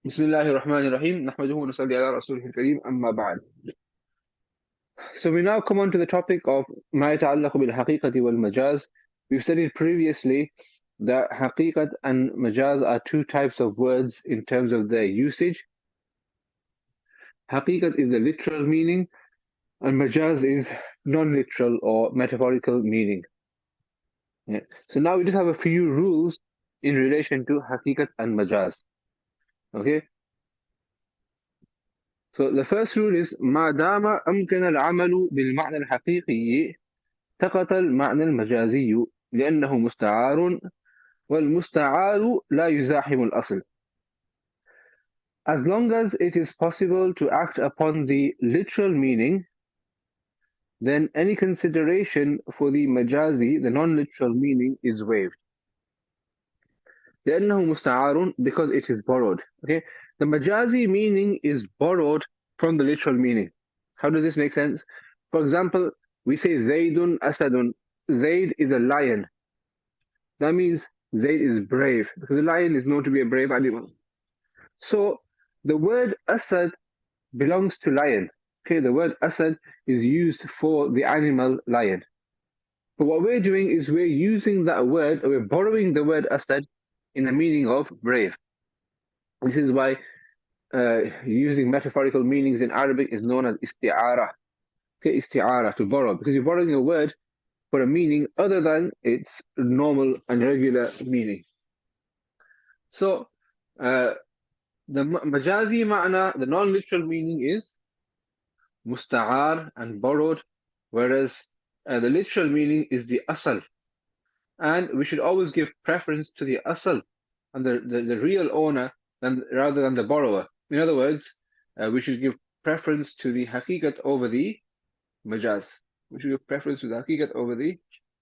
بسم الله الرحمن الرحيم نحمده ونصلي على رسوله الكريم أما بعد. So we now come on to the topic of ما يتعلق بالحقيقة والمجاز. We've studied previously that حقيقة and majaz are two types of words in terms of their usage. حقيقة is the literal meaning and majaz is non-literal or metaphorical meaning. Yeah. So now we just have a few rules in relation to حقيقة and majaz. Okay. So the first rule is ما دام أمكن العمل بالمعنى الحقيقي سقط المعنى المجازي لأنه مستعار والمستعار لا يزاحم الأصل. As long as it is possible to act upon the literal meaning, then any consideration for the majazi, the non-literal meaning, is waived. لأنه مستعار, because it is borrowed. Okay, the majazi meaning is borrowed from the literal meaning. How does this make sense? For example, we say Zaydun Asadun. Zayd is a lion. That means Zayd is brave because a lion is known to be a brave animal. So the word Asad belongs to lion. Okay, the word Asad is used for the animal lion. But what we're doing is we're using that word, or we're borrowing the word Asad in the meaning of brave. This is why using metaphorical meanings in Arabic is known as isti'ara. Okay, isti'ara, to borrow, because you're borrowing a word for a meaning other than its normal and regular meaning. So, the majazi ma'na, the non-literal meaning is musta'ar and borrowed, whereas the literal meaning is the asal. And we should always give preference to the asal and the real owner rather than the borrower. In other words, we should give preference to the haqiqat over the majaz. We should give preference to the haqiqat over the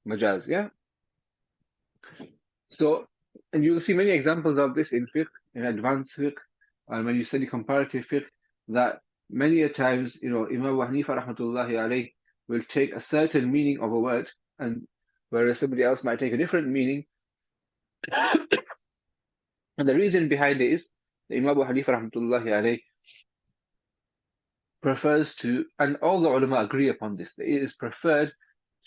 majaz, yeah? So, and you'll see many examples of this in fiqh, in advanced fiqh, and when you study comparative fiqh, that many a times, Imam Abu Hanifa rahmatullahi alayh will take a certain meaning of a word, and whereas somebody else might take a different meaning. And the reason behind it is that Imam Abu Hanifa rahmatullahi alayh prefers to, and all the ulama agree upon this, that it is preferred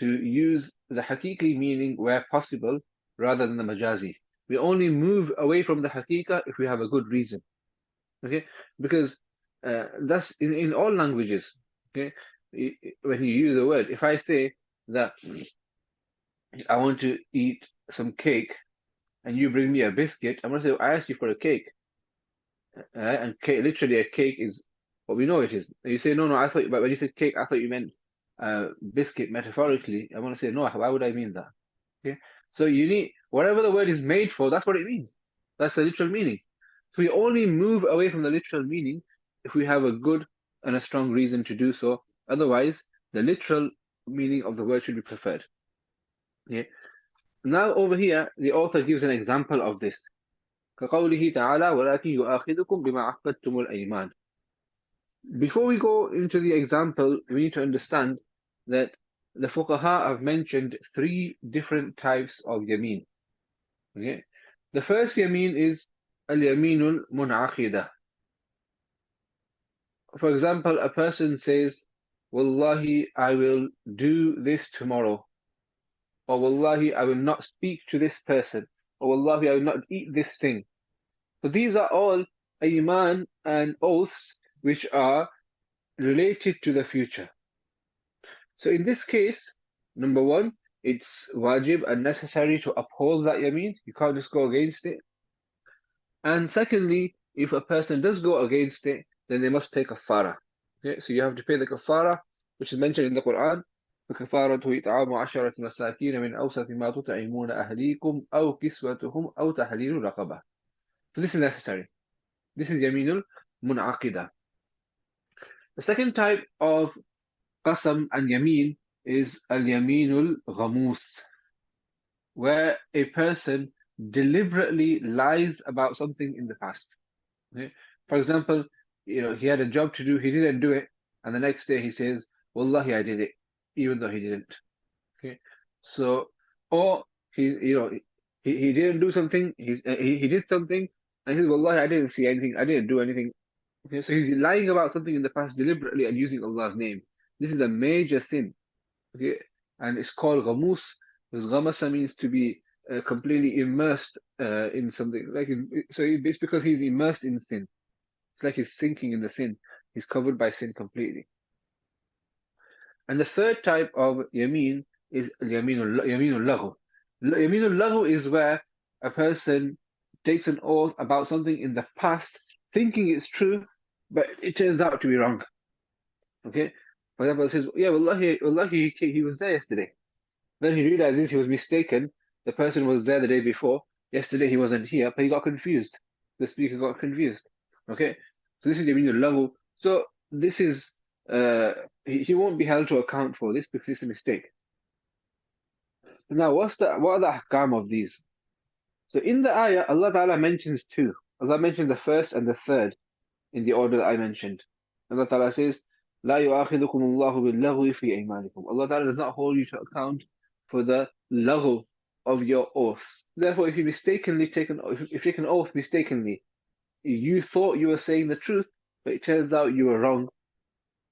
to use the haqiqi meaning where possible rather than the majazi. We only move away from the haqiqa if we have a good reason. Okay, because that's in all languages. Okay, when you use a word, if I say that I want to eat some cake and you bring me a biscuit, I'm gonna say I asked you for a cake, and cake, literally a cake is what we know it is. And you say no, I thought, but when you said cake, I thought you meant biscuit metaphorically. I want to say no. Why would I mean that? Okay, so you need whatever the word is made for. That's what it means. That's the literal meaning. So we only move away from the literal meaning if we have a good and a strong reason to do so. Otherwise, the literal meaning of the word should be preferred. Okay. Now over here, the author gives an example of this. كقوله تعالى ولكن يؤاخذكم بما عقدتم الأيمان. Before we go into the example, we need to understand that the fuqaha have mentioned three different types of yameen. Okay? The first yameen is al-yaminul mun'aqidah. For example, a person says, Wallahi, I will do this tomorrow. Or Wallahi, I will not speak to this person. Or Wallahi, I will not eat this thing. So these are all iman and oaths which are related to the future. So in this case, number one, it's wajib and necessary to uphold that yameen. You can't just go against it. And secondly, if a person does go against it, then they must pay kafara. Okay, so you have to pay the kafara, which is mentioned in the Quran. فكفارته إطعام عشرة مساكين من أوسط ما تطعمون أهليكم أو كسوتهم أو تحرير رقبة. So this is necessary. This is yaminul mun'aqidah. The second type of qasam and yameen is al-yaminul ghamus, where a person deliberately lies about something in the past. Okay? For example, he had a job to do, he didn't do it, and the next day he says, Wallahi, I did it, even though he didn't. Okay, so or he didn't do something, he did something, And he says, Wallahi, I didn't see anything, I didn't do anything. Okay, so he's lying about something in the past deliberately and using Allah's name. This is a major sin. Okay, and it's called ghamus, because ghamasa means to be completely immersed in something. It's because he's immersed in sin. It's like he's sinking in the sin. He's covered by sin completely. And the third type of yameen is yaminul laghu. Yaminul laghu is where a person takes an oath about something in the past, thinking it's true, but it turns out to be wrong. Okay? For example, it says, yeah, wallahi, he was there yesterday. Then he realizes he was mistaken. The person was there the day before. Yesterday he wasn't here, but he got confused. The speaker got confused. Okay? So this is yaminul laghu. So this is he won't be held to account for this because it's a mistake. Now, what are the ahkam of these? So in the ayah, Allah Ta'ala mentions two. Allah mentions the first and the third in the order that I mentioned. Allah Ta'ala says, لا يؤاخذكم الله باللغو في أيمانكم. Allah Ta'ala does not hold you to account for the laghu of your oaths. Therefore, if you take an oath mistakenly, you thought you were saying the truth, but it turns out you were wrong.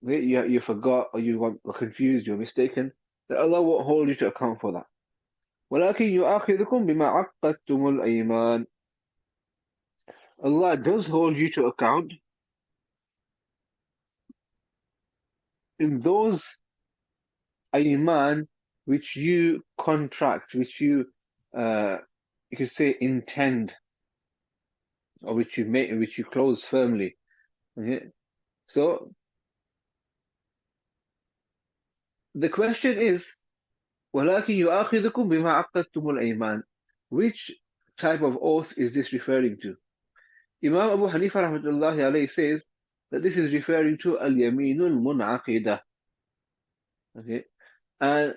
You forgot, or you were confused, you were mistaken, then Allah won't hold you to account for that. ولكن يؤاخذكم بما عقدتم الأيمان. Allah does hold you to account in those ayman which you contract, which you could say intend, or which you close firmly. Okay? So the question is, ولكن يؤاخذكم بما عقدتم الأيمان. Which type of oath is this referring to? Imam Abu Hanifa rahmatullahi alayhi says that this is referring to al-yaminul mun'aqidah. Okay, and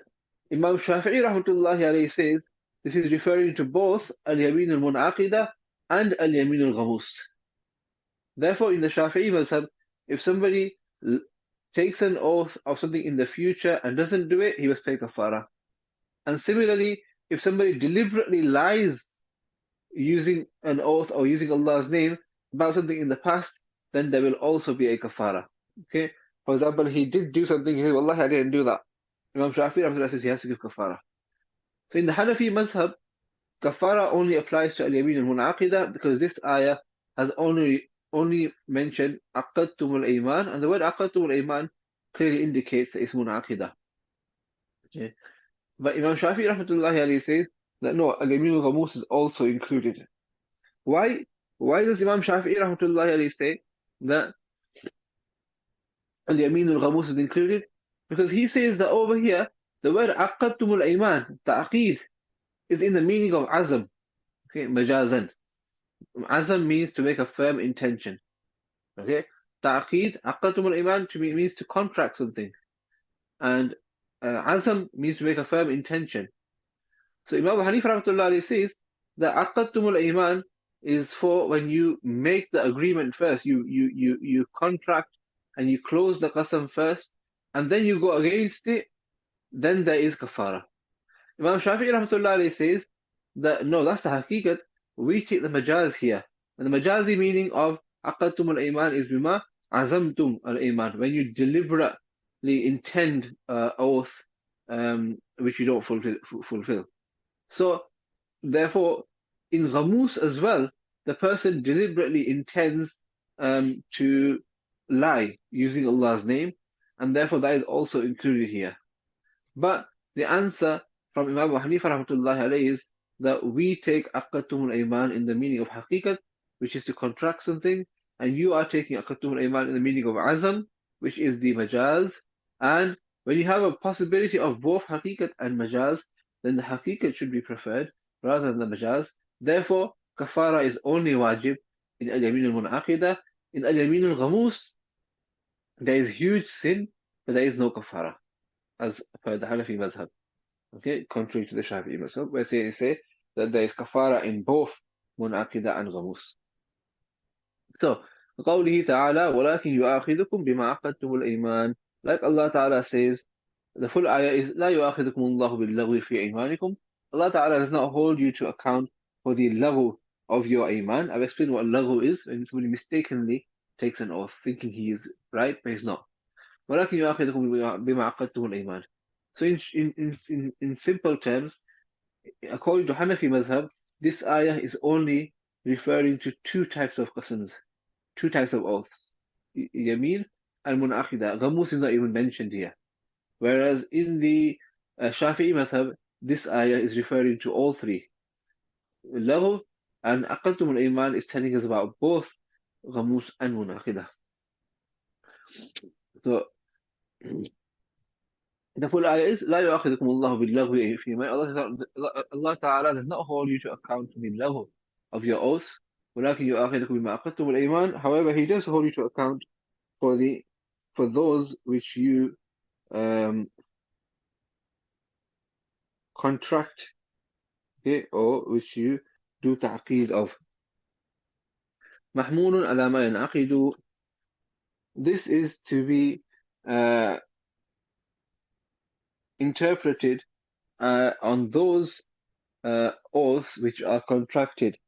Imam Shafi'i rahmatullahi alayhi says this is referring to both al-yaminul mun'aqidah and al-yaminul ghamus. Therefore, in the Shafi'i mazhab, if somebody takes an oath of something in the future and doesn't do it, he must pay kafara. And similarly, if somebody deliberately lies using an oath or using Allah's name about something in the past, then there will also be a kafara. Okay? For example, he did do something, he said, Wallahi, I didn't do that. Imam Shafi'i says he has to give kafara. So in the Hanafi mazhab, kafara only applies to al-yamin al-mun'aqidah because this ayah has only mentioned aqadtum al-ayman, and the word aqadtum al-ayman clearly indicates that it's mun'aqidah. Okay? But Imam Shafi'i rahmatullahi alayhi says that no, al-yamin al-ghamus is also included. Why does Imam Shafi'i rahmatullahi alayhi say that al-yamin al-ghamus is included? Because he says that over here, the word aqadtum al-ayman, ta'aqid, is in the meaning of azam, okay, majazan. Azam means to make a firm intention. Okay? Ta'aqid, aqadtum al-ayman means to contract something. And azam means to make a firm intention. So Imam Hanif rahmatullahi says that aqadtum al-ayman is for when you make the agreement first. You contract and you close the qasam first, and then you go against it, then there is kafara. Imam Shafi'i rahmatullahi says that no, that's the haqiqat. We take the majaz here. And the majazi meaning of aqadtum al-ayman is bima azamtum al-ayman, when you deliberately intend oath which you don't fulfill. So therefore, in ghamus as well, the person deliberately intends to lie using Allah's name, and therefore that is also included here. But the answer from Imam Abu Hanifa rahmatullahi alayhi is that we take aqadtum al-ayman in the meaning of haqiqat, which is to contract something, and you are taking aqadtum al-ayman in the meaning of azam, which is the majaz. And when you have a possibility of both haqiqat and majaz, then the haqiqat should be preferred rather than the majaz. Therefore, kafara is only wajib in al-yamin al-mun'aqidah. In al-yamin al-ghamus, there is huge sin, but there is no kafara, as per the Hanafi mazhab. Okay, contrary to the Shafi'i mazhab, where they say that there is kafara in both mun'aqidah and ghamus. So, قوله تعالى ولكن يؤاخذكم بما عقدتم الأيمان, like Allah Ta'ala says, the full ayah is لا يؤاخذكم الله باللغو في أيمانكم. Allah Ta'ala does not hold you to account for the laghu of your iman. I've explained what laghu is, when somebody mistakenly takes an oath, thinking he is right, but he's not. وَلَكِنْ يُؤَاخِذُكُم بِمَا عَقَدتُّمُ الْأَيْمَانَ. So in simple terms, according to Hanafi madhab, this ayah is only referring to two types of qasams, two types of oaths, Yameen and Munaqida. Ghamus is not even mentioned here. Whereas in the Shafi'i madhab, this ayah is referring to all three. Laghu and Aqaltum al-Iman is telling us about both Ghamus and Munaqida. So the full ayah is لا يؤاخذكم الله باللغو في أيمانكم. Allah Ta'ala does not hold you to account for the laghu of your oaths. ولكن يؤاخذكم بما عقدتم الأيمان. However, He does hold you to account for those which you contract, okay, or which you do ta'qeed of. محمول على ما ينعقد. This is to be interpreted on those oaths which are contracted.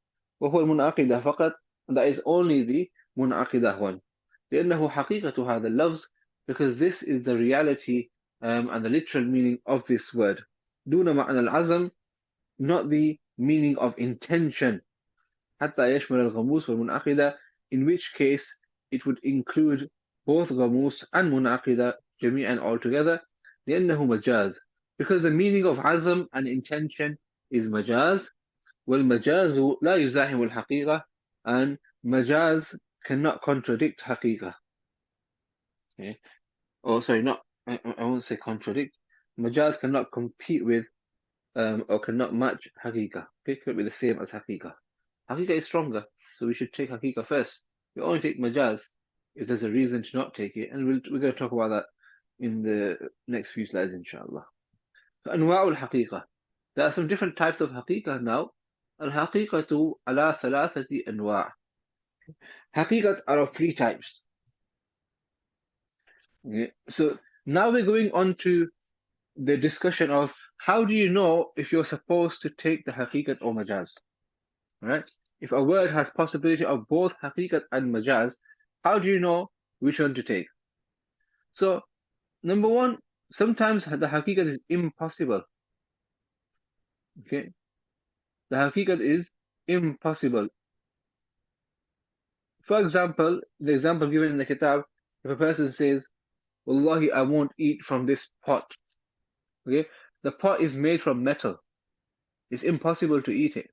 وهو المنعقدة فقط. That is only the منعقدة one. لأنه حقيقة هذا اللفظ, because this is the reality and the literal meaning of this word. دون معنى العزم, not the meaning of intention. حتى يشمل الغموس والمنعقدة, in which case it would include both غموس and منعقدة جميعا altogether. لأنه مجاز, because the meaning of عزم and intention is مجاز. والمجاز لا يزاحم الحقيقة, and مجاز cannot contradict حقيقة. Okay. Oh, sorry, not I won't say contradict. Majaz cannot compete with or cannot match Haqiqa. Okay, could be the same as Haqiqa. Haqiqa is stronger, so we should take Haqiqa first. We only take Majaz if there's a reason to not take it, and we're going to talk about that in the next few slides, inshallah. فأنواع الحقيقة. There are some different types of Haqiqa now. الحقيقة على ثلاثة أنواع. Haqiqat are of three types. Okay. So now we're going on to the discussion of how do you know if you're supposed to take the haqiqat or majaz, right? If a word has possibility of both haqiqat and majaz, how do you know which one to take? So number one, sometimes the haqiqat is impossible. Okay, the haqiqat is impossible. For example, the example given in the kitab, if a person says, Wallahi, I won't eat from this pot. Okay, the pot is made from metal. It's impossible to eat it.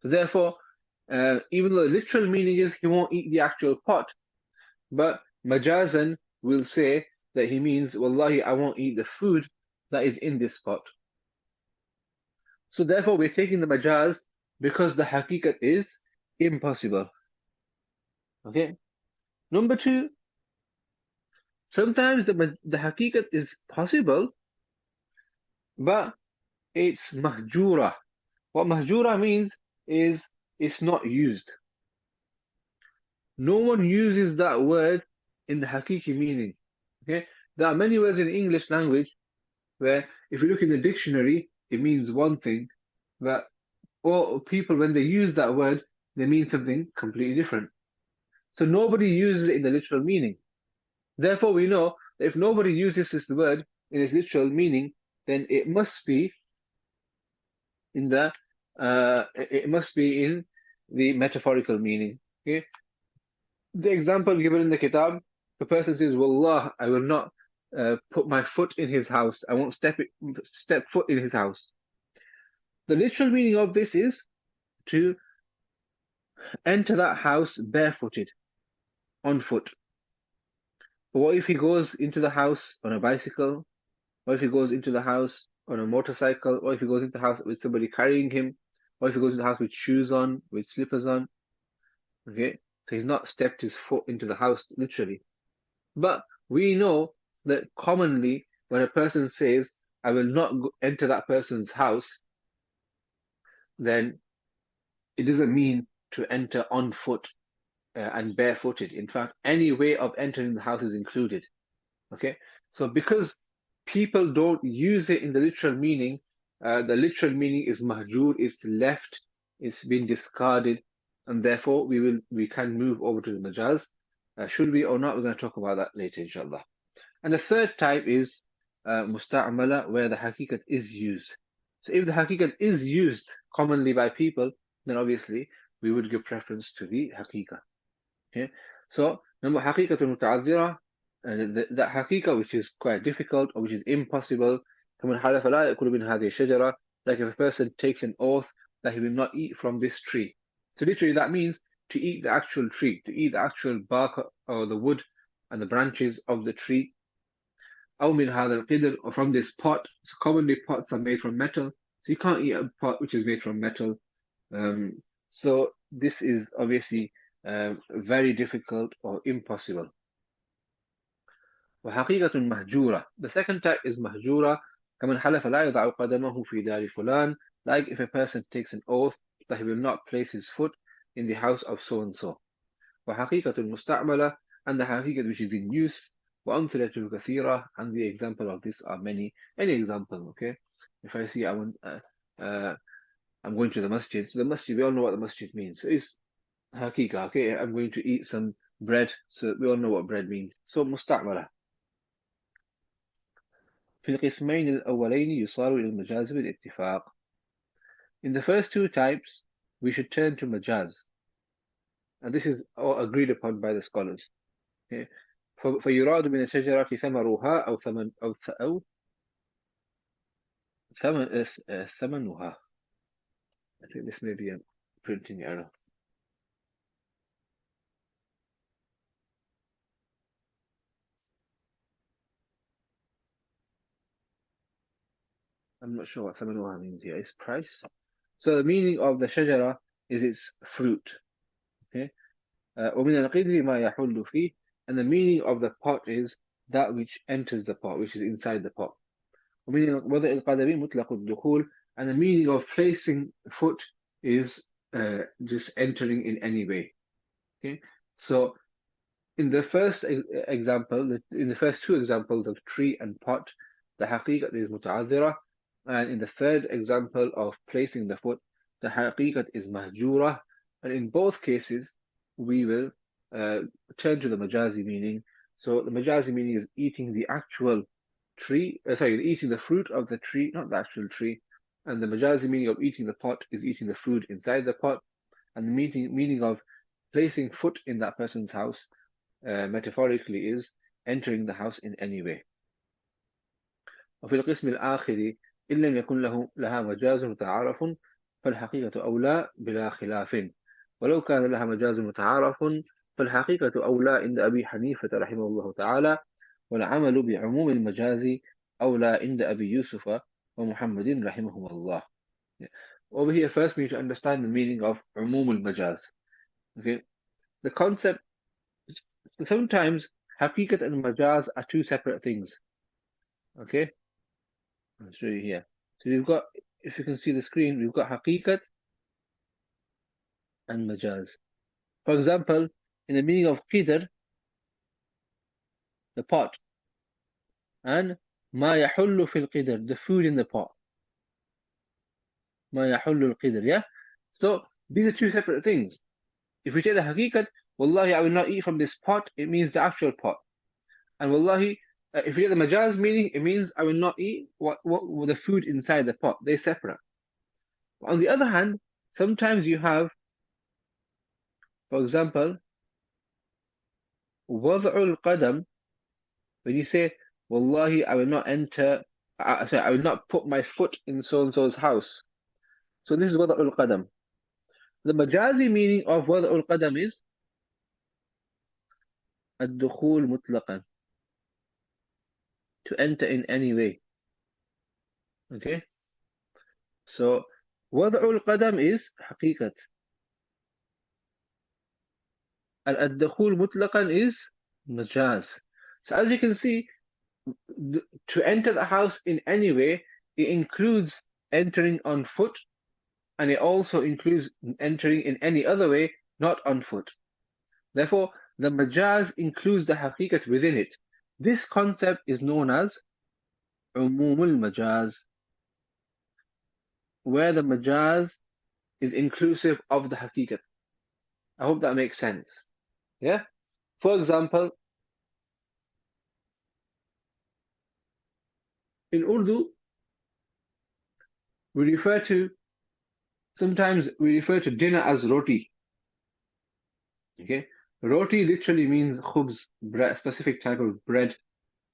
Therefore, even though the literal meaning is he won't eat the actual pot, but majazan will say that he means, Wallahi, I won't eat the food that is in this pot. So therefore, we're taking the majaz because the haqiqat is impossible. Okay. Number two, sometimes the haqiqat is possible, but it's mahjura. What mahjura means is it's not used. No one uses that word in the haqiqi meaning. Okay, there are many words in the English language where, if you look in the dictionary, it means one thing, but or people, when they use that word, they mean something completely different. So nobody uses it in the literal meaning. Therefore, we know that if nobody uses this word in its literal meaning, then it must be in the metaphorical meaning. Okay. The example given in the kitab, the person says, Wallah, I will not put my foot in his house. I won't step foot in his house. The literal meaning of this is to enter that house barefooted, on foot. But what if he goes into the house on a bicycle? What if he goes into the house on a motorcycle? What if he goes into the house with somebody carrying him? What if he goes into the house with shoes on, with slippers on? Okay, so he's not stepped his foot into the house literally. But we know that commonly when a person says, I will not enter that person's house, then it doesn't mean to enter on foot and barefooted. In fact, any way of entering the house is included. Okay, so because people don't use it in the literal meaning is mahjur, it's left it's been discarded, and therefore we can move over to the majaz. Should we or not? We're going to talk about that later, inshallah. And the third type is musta'mala, where the haqiqat is used. So if the haqiqat is used commonly by people, then obviously we would give preference to the haqiqah. Okay, so remember haqiqatul muta'azzira, that haqiqah which is quite difficult or which is impossible. كمن حلف لا يأكل من هذه الشجرة, like if a person takes an oath that he will not eat from this tree. So literally that means to eat the actual tree, to eat the actual bark or the wood and the branches of the tree. أو من هذا القدر, or from this pot. So commonly pots are made from metal, so you can't eat a pot which is made from metal. So this is obviously very difficult or impossible. وحقيقة مهجورة. The second type is mahjura. كمن حلف لا يضع قدمه في دار فلان, like if a person takes an oath that he will not place his foot in the house of so and so. وحقيقة المستعملة, and the haqiqat which is in use. وأمثلة كثيرة, and the example of this are many. Any example, okay? If I see I'm going to the masjid. So the masjid, we all know what the masjid means. So it's haqiqah, okay? I'm going to eat some bread. So we all know what bread means. So مستعملة. في القسمين الأولين يصار إلى المجاز بالاتفاق. In the first two types, we should turn to majaz. And this is all agreed upon by the scholars. Okay? فيراد من الشجرة ثمرها أو ثمنها. I think this may be a printing error. I'm not sure what ثمنها means here. It's price. So the meaning of the shajara is its fruit. Okay. ومن القدر ما يحل فيه, and the meaning of the pot is that which enters the pot, which is inside the pot. ومن وضع القدم مطلق الدخول, and the meaning of placing foot is just entering in any way. Okay. So in the first example, in the first two examples of tree and pot, the haqiqat is muta'adhira, and in the third example of placing the foot, the haqiqat is mahjura, and in both cases we will turn to the majazi meaning. So the majazi meaning is eating the actual tree, eating the fruit of the tree, not the actual tree, and the majazi meaning of eating the pot is eating the food inside the pot, and the meaning of placing foot in that person's house metaphorically is entering the house in any way. وفي القسم الآخر إن لم يكن لها مجاز متعارف فالحقيقة أولى بلا خلاف ولو كان لها مجاز متعارف فالحقيقة أولى عند أبي حنيفة رحمه الله تعالى والعمل بعموم المجاز أولى عند أبي يوسف ومحمد رحمه الله. Over here first we need to understand the meaning of عموم المجاز. Okay, the concept, sometimes haqiqat and majaz are two separate things. Okay, I'll show you here. So we've got, if you can see the screen, we've got haqiqat and majaz. For example, in the meaning of qidr, the pot, and ma yahullu fil qidr, the food in the pot. Ma yahullu al qidr, yeah? So these are two separate things. If we take the haqiqat, wallahi, I will not eat from this pot, it means the actual pot. And wallahi, if you get the majaz meaning, it means I will not eat what the food inside the pot. They're separate. On the other hand, sometimes you have, for example, وضع القدم, when you say, wallahi, I will not enter, I will not put my foot in so-and-so's house. So this is وضع القدم. The majazi meaning of وضع القدم is الدخول مطلقا, to enter in any way. Okay? So وضع القدم is حقيقة. الدخول مطلقا is majaz. So as you can see, to enter the house in any way, it includes entering on foot, and it also includes entering in any other way, not on foot. Therefore, the majaz includes the haqiqat within it. This concept is known as umumul majaz, where the majaz is inclusive of the haqiqat. I hope that makes sense. Yeah? For example, in Urdu, sometimes we refer to dinner as roti. Okay? Roti literally means khubz, bread, specific type of bread,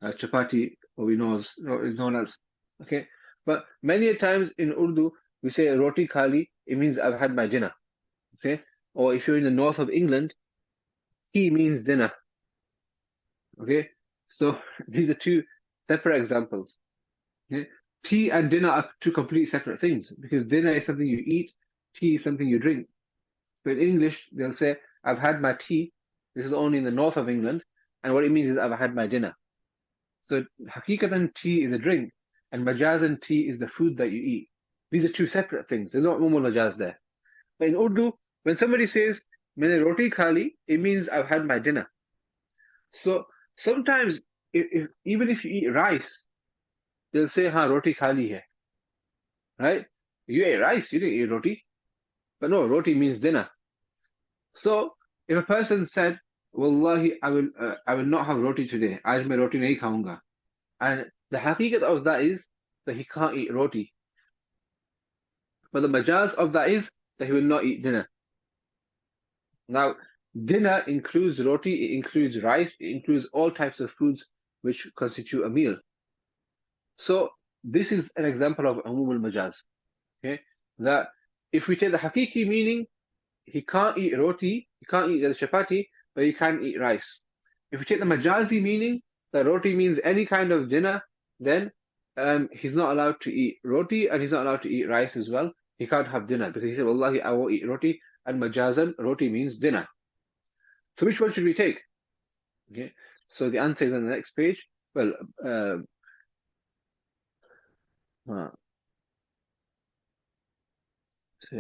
chapati, or we know is known as. Okay? But many a times in Urdu, we say roti khali, it means I've had my dinner. Okay? Or if you're in the north of England, tea means dinner. Okay? So these are two separate examples. Okay? Tea and dinner are two completely separate things because dinner is something you eat, tea is something you drink. But in English, they'll say, I've had my tea. This is only in the north of England. And what it means is, I've had my dinner. So, hakikatan tea is a drink, and majazan tea is the food that you eat. These are two separate things. There's not normal majaz there. But in Urdu, when somebody says, Maine roti khali, it means I've had my dinner. So, sometimes, even if you eat rice, they'll say, ha, roti khali hai. Right? You ate rice, you didn't eat roti. But no, roti means dinner. So, if a person said, Wallahi, I will not have roti today. Aaj main roti nahi khaunga. And the haqiqat of that is that he can't eat roti. But the majaz of that is that he will not eat dinner. Now, dinner includes roti, it includes rice, it includes all types of foods which constitute a meal. So, this is an example of umum al-majaz. Okay? That if we take the haqiqi meaning, he can't eat roti, he can't eat the chapati, but he can eat rice. If we take the majazi meaning, that roti means any kind of dinner, then he's not allowed to eat roti and he's not allowed to eat rice as well. He can't have dinner because he said, Wallahi, I won't eat roti, and majazan, roti means dinner. So which one should we take? Okay, so the answer is on the next page. Well, so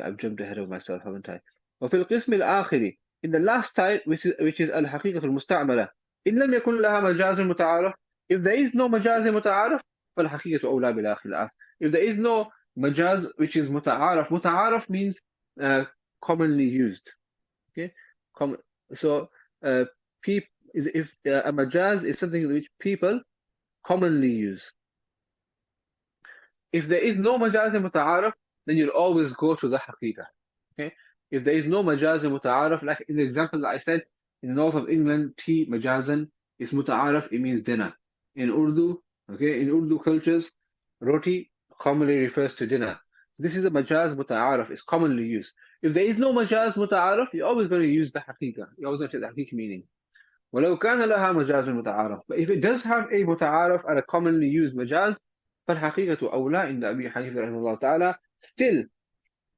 I've jumped ahead of myself, haven't I? وفي القسم الآخر, in the last type, which is الحقيقة المستعملة, إن لم يكن لها مجاز متعارف, if there is no مجاز متعارف, فالحقيقة أولى بالخلاف. If there is no مجاز which is متعارف, متعارف means commonly used. Okay, so if a majaz is something which people commonly use. If there is no majaz muta'arif, then you'll always go to the haqiqah. Okay? If there is no majaz muta'arif, like in the example that I said, in the north of England, tea majazan is muta'arif, it means dinner. In Urdu, okay, in Urdu cultures, roti commonly refers to dinner. This is a majaz muta'arif, it's commonly used. If there is no majaz muta'arif, you're always going to use the haqiqah. You're always going to take the haqiqah meaning. ولو كان لها مجاز متعارف. But if it does have a متعارف and a commonly used majaz, فالحقيقة أولى عند أبي حنيفة رحمه الله تعالى. Still,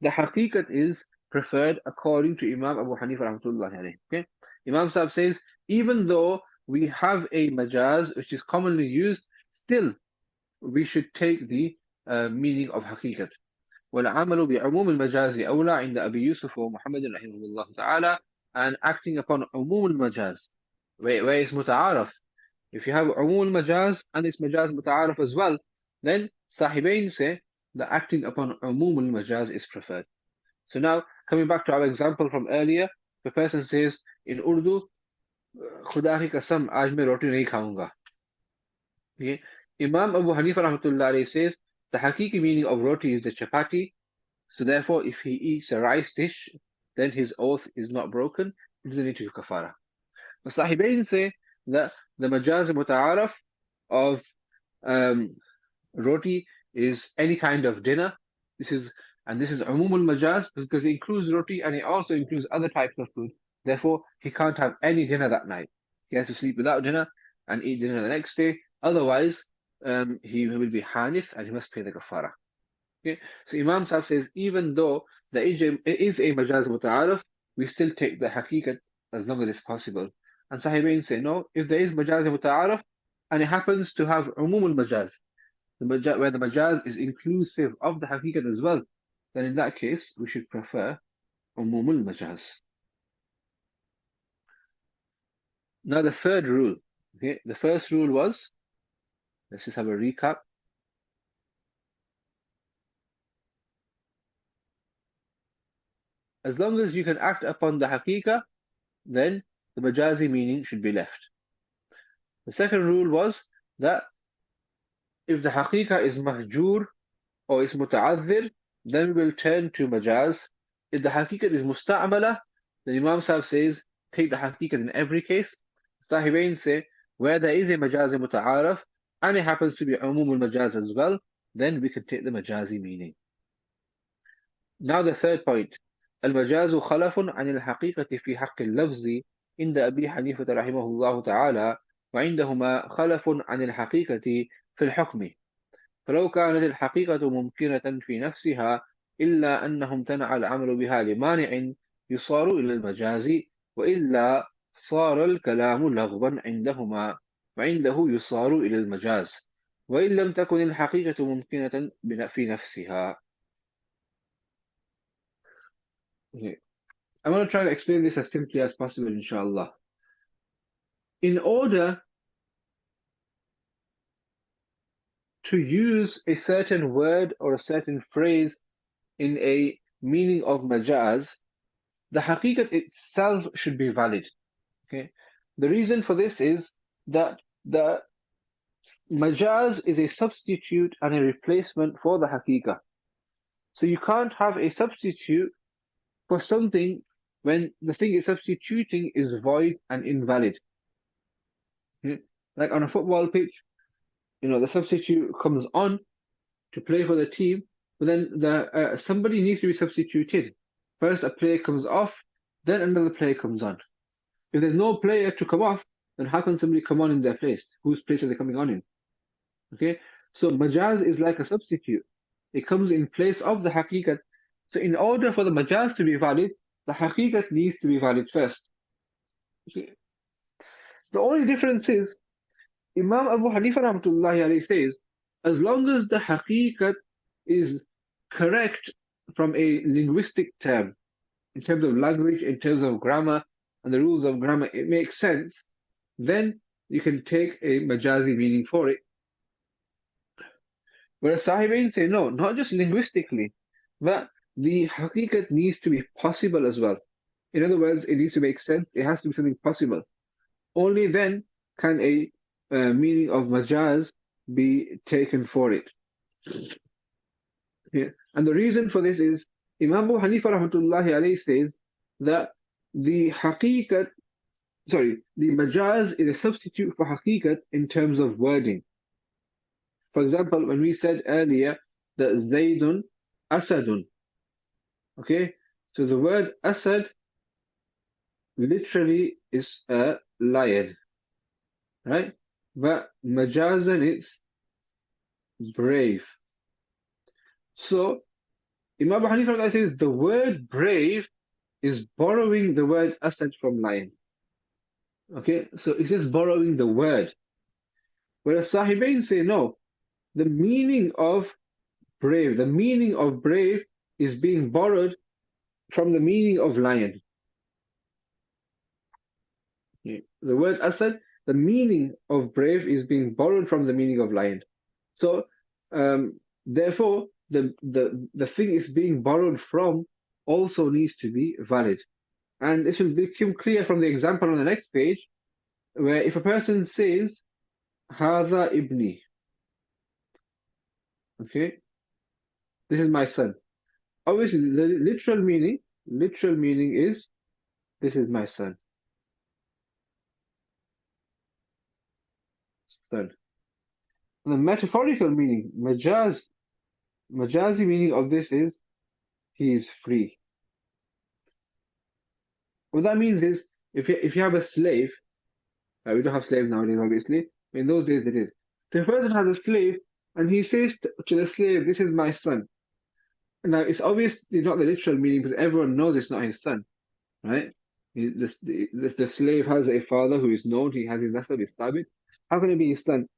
the haqiqat is preferred according to Imam Abu Hanifa rahmatullahi alayhi. Okay? Imam Sahib says, even though we have a majaz which is commonly used, still we should take the meaning of haqiqat. والعمل بعموم المجاز أولى عند أبي يوسف ومحمد رحمه الله تعالى, and acting upon عموم المجاز where it's متعارف. If you have عموم المجاز and it's مجاز متعارف as well, then صاحبين say the acting upon عموم المجاز is preferred. So now, coming back to our example from earlier, the person says in Urdu, खुदा की कसम आज मैं रोटी नहीं खाऊंगा. Okay? Imam Abu Hanifa rahmatullah alayhi says the hakiki meaning of roti is the chapati. So therefore, if he eats a rice dish, then his oath is not broken. He doesn't need to do kafara. The Sahibain say that the majaz muta'araf of roti is any kind of dinner. This is umumul majaz because it includes roti and it also includes other types of food. Therefore, he can't have any dinner that night. He has to sleep without dinner and eat dinner the next day. Otherwise, he will be hanif and he must pay the kafara. Okay, so Imam Sahib says even though there is a majaz muta'arif, we still take the haqiqat as long as it's possible. And Sahibain say no, if there is majaz muta'arif and it happens to have umumul majaz, where the majaz is inclusive of the haqiqat as well, then in that case we should prefer umumul majaz. Now the third rule. Okay, the first rule was, let's just have a recap. As long as you can act upon the haqiqah, then the majazi meaning should be left. The second rule was that if the haqiqah is mahjur or is muta'adhir, then we will turn to majaz. If the haqiqat is musta'mala, then Imam Sahib says, take the haqiqat in every case. Sahibain say, where there is a majaz muta'araf, and it happens to be umum al-majaz as well, then we can take the majazi meaning. Now the third point. المجاز خلف عن الحقيقة في حق اللفظ عند أبي حنيفة رحمه الله تعالى وعندهما خلف عن الحقيقة في الحكم فلو كانت الحقيقة ممكنة في نفسها إلا أنه امتنع العمل بها لمانع يصار إلى المجاز وإلا صار الكلام لغوا عندهما وعنده يصار إلى المجاز وإن لم تكن الحقيقة ممكنة في نفسها. Okay. I'm going to try to explain this as simply as possible, inshallah. In order to use a certain word or a certain phrase in a meaning of majaz, the haqiqat itself should be valid. Okay. The reason for this is that the majaz is a substitute and a replacement for the haqiqah. So you can't have a substitute for something when the thing it's substituting is void and invalid. Okay. Like on a football pitch, the substitute comes on to play for the team, but then somebody needs to be substituted. First, a player comes off, then another player comes on. If there's no player to come off, then how can somebody come on in their place? Whose place are they coming on in? Okay, so majaz is like a substitute. It comes in place of the haqiqat. So in order for the majaz to be valid, the haqiqat needs to be valid first. Okay. The only difference is Imam Abu Hanifa rahmatullahi alayhi says, as long as the haqiqat is correct from a linguistic term, in terms of language, in terms of grammar, and the rules of grammar, it makes sense, then you can take a majazi meaning for it. Whereas Sahibain say, no, not just linguistically, but the haqiqat needs to be possible as well. In other words, it needs to make sense, it has to be something possible. Only then can a meaning of majaz be taken for it. Yeah. And the reason for this is Imam Abu Hanifa rahmatullahi alayhi says that the majaz is a substitute for haqiqat in terms of wording. For example, when we said earlier that Zaydun Asadun, okay, so the word Asad literally is a lion, right? But majazan it's brave. So Imam Abu Hanifa says the word brave is borrowing the word Asad from lion. Okay, so it's just borrowing the word. Whereas Sahibain say no, the meaning of brave is being borrowed from the meaning of lion. Okay. The word Asad, the meaning of brave is being borrowed from the meaning of lion. So therefore, the thing is being borrowed from also needs to be valid. And this will become clear from the example on the next page, where if a person says, Hadha ibni, okay, this is my son. Obviously, the literal meaning is, this is my son. Son. And the metaphorical meaning, majazi meaning of this is, he is free. What that means is, if you have a slave, we don't have slaves nowadays, obviously. In those days, they did. So if a person has a slave, and he says to the slave, "This is my son." Now, it's obviously not the literal meaning because everyone knows it's not his son, right? The slave has a father who is known. He has his nasab, his tabit. How can it be his son?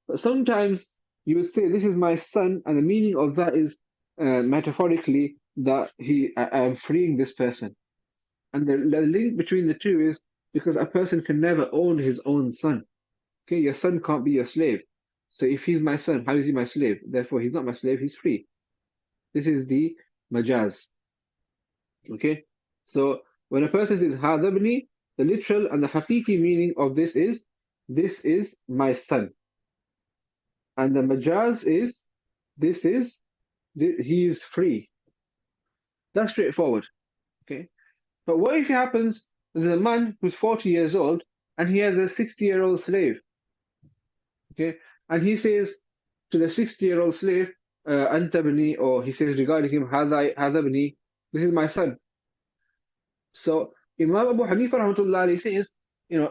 But sometimes you would say, "This is my son," and the meaning of that is metaphorically that I am freeing this person. And the link between the two is because a person can never own his own son. Okay, your son can't be your slave. So if he's my son, how is he my slave? Therefore, he's not my slave, he's free. This is the majaz. Okay, so when a person says هذا ابني, the literal and the haqiqi meaning of this is my son, and the majaz is this is he is free. That's straightforward. Okay, but what if it happens there's a man who's 40 years old and he has a 60-year-old slave? Okay, and he says to the 60-year-old slave, أنت ابني, or he says regarding him, هذا ابني, this is my son. So Imam Abu Hanifa rahmatullah alayhi says,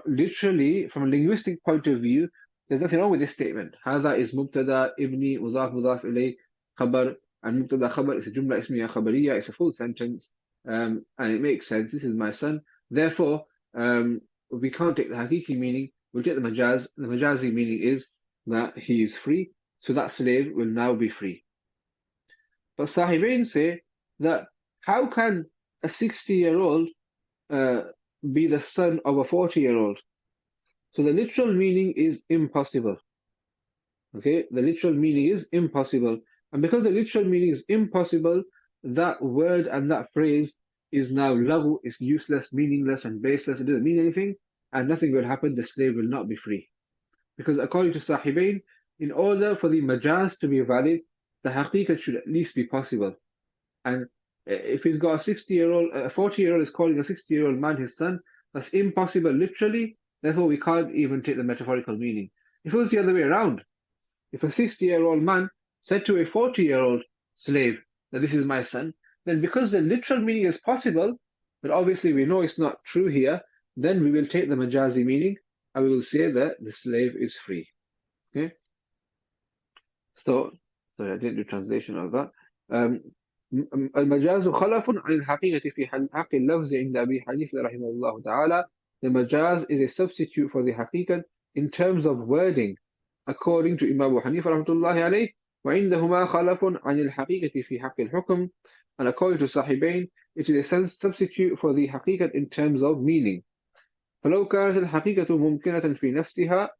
literally from a linguistic point of view, there's nothing wrong with this statement. هذا is مبتدا, ابني مضاف مضاف إليه, خبر, and مبتدا خبر is a jumla ismiya khabariya, it's a full sentence, and it makes sense. This is my son. Therefore, we can't take the hakiki meaning. We'll take the majaz. The majazi meaning is that he is free, so that slave will now be free. But Sahibain say that how can a 60-year-old be the son of a 40-year-old? So the literal meaning is impossible. Okay, the literal meaning is impossible. And because the literal meaning is impossible, that word and that phrase is now laghu, is useless, meaningless, and baseless. It doesn't mean anything, and nothing will happen. The slave will not be free. Because according to Sahibain, in order for the majaz to be valid, the haqiqat should at least be possible. And if he's got a 60-year-old, a 40-year-old is calling a 60-year-old man his son, that's impossible literally. Therefore, we can't even take the metaphorical meaning. If it was the other way around, if a 60-year-old man said to a 40-year-old slave that this is my son, then because the literal meaning is possible, but obviously we know it's not true here, then we will take the majazi meaning and we will say that the slave is free. Okay? So, sorry, I didn't do translation of that. المجاز خلف عن الحقيقة في حق اللفظ عند أبي حنيفة رحمه الله تعالى. The majaz is a substitute for the haqiqat in terms of wording, according to Imam Abu Hanifa رحمة الله عليه. وعندهما خلف عن الحقيقة في حق الحكم. And according to Sahibain, it is a substitute for the haqiqat in terms of meaning. فلو كانت الحقيقة ممكنة في نفسها,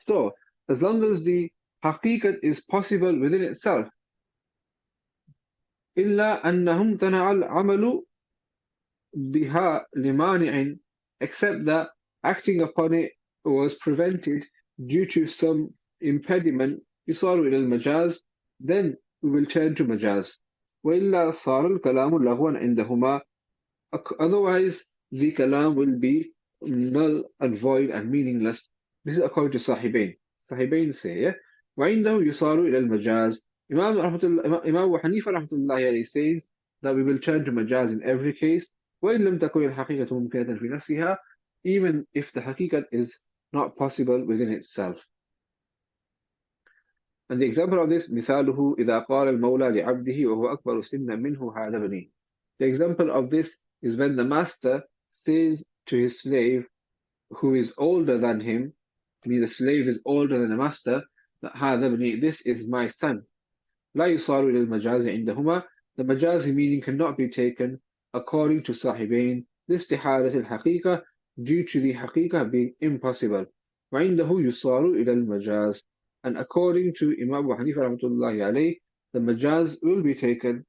so as long as the haqiqat is possible within itself, إلا أنه امتنع العمل بها لمانع, except that acting upon it was prevented due to some impediment, يصار إلى المجاز, then we will turn to majaz. وإلا صار الكلام لغوا عندهما, otherwise the kalam will be null and void and meaningless. This is according to Sahibain. Sahibain say, yeah? وعنده يصار إلى المجاز. Imam Abu Hanifa rahmatullahi alayhi says that we will turn to majaz in every case. وإن لم تكن الحقيقة ممكنة في نفسها, even if the haqiqat is not possible within itself. And the example of this, مثاله إذا قال المولى لعبده وهو أكبر سنا منه هذا ابني. The example of this is when the master says to his slave who is older than him, meaning the slave is older than the master, that هذا ابني, this is my son. لا يصار إلى المجاز عندهما. The majazi meaning cannot be taken according to Sahibain لاستحالة الحقيقة, due to the haqiqah being impossible. وعنده يصار إلى المجاز. And according to Imam Abu Hanifa rahmatullahi alayhi, the majaz will be taken.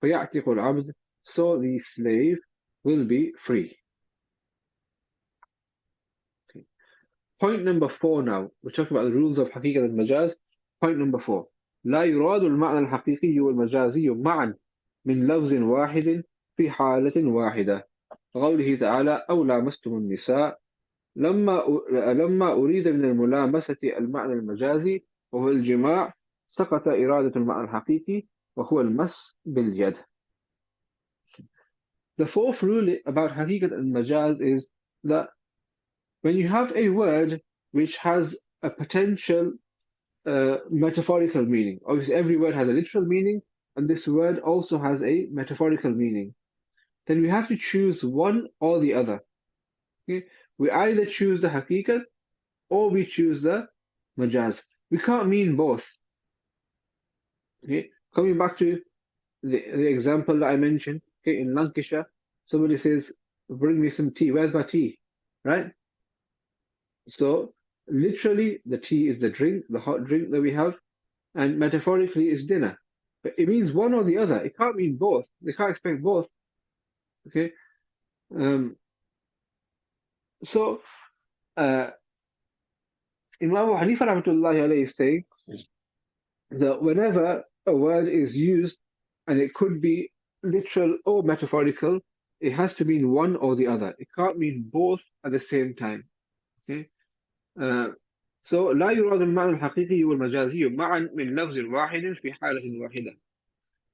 فيعتق العبد, so the slave will be free. Okay. Point number 4 now. We're talking about the rules of haqiqah and majaz. Point number 4. لا يراد المعنى الحقيقي والمجازي معا من لفظ واحد في حالة واحدة. قوله تعالى أو لامستم النساء, لما أريد من الملامسة المعنى المجازي وهو الجماع, سقط إرادة المعنى الحقيقي وهو المس باليد. The fourth rule about haqiqat and majaz is that when you have a word which has a potential metaphorical meaning, obviously every word has a literal meaning, and this word also has a metaphorical meaning, then we have to choose one or the other. Okay? We either choose the haqiqat or we choose the majaz. We can't mean both. Okay? Coming back to the example that I mentioned, okay, in Lancashire, somebody says, bring me some tea. Where's my tea? Right? So literally the tea is the drink, the hot drink that we have, and metaphorically is dinner. But it means one or the other. It can't mean both. They can't expect both. Okay. Um, so uh, Imam Abu Hanifa rahmatullahi alayhi is saying that whenever a word is used, and it could be literal or metaphorical, it has to mean one or the other. It can't mean both at the same time. Okay. Uh, so لا يراد المعنى الحقيقي والمجازي معا من لفظ واحد في حالة واحدة.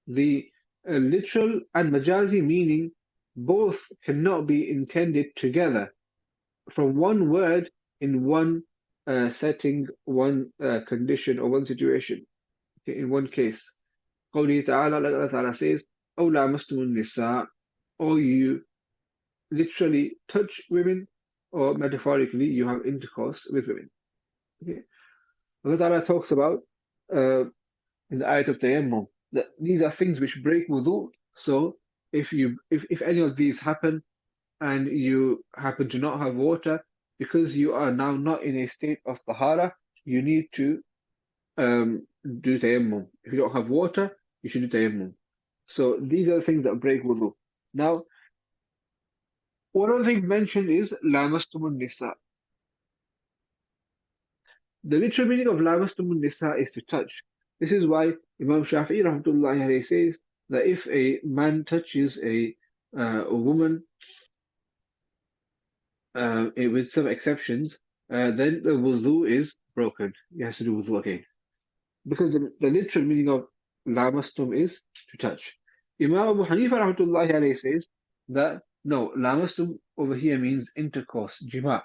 The literal and majazi meaning both cannot be intended together from one word in one setting, one condition, or one situation. Okay, in one case. قوله تعالى, like Allah Ta'ala says, أو لامستم النساء, or you literally touch women, or metaphorically you have intercourse with women. Okay. Allah Ta'ala talks about in the ayat of tayammum that these are things which break wudu. So if any of these happen and you happen to not have water, because you are now not in a state of tahara, you need to do tayammum. If you don't have water, you should do tayammum. So these are the things that break wudu. Now, one of the things mentioned is lamastumun nisa. The literal meaning of lamastumun nisa is to touch. This is why Imam Shafi'i rahmatullahi alayhi says that if a man touches a woman, with some exceptions, then the wudu is broken. He has to do wudu again. Because the literal meaning of lamastum is to touch. Imam Abu Hanifa rahmatullahi alayhi says that no, lamastum over here means intercourse, jima'.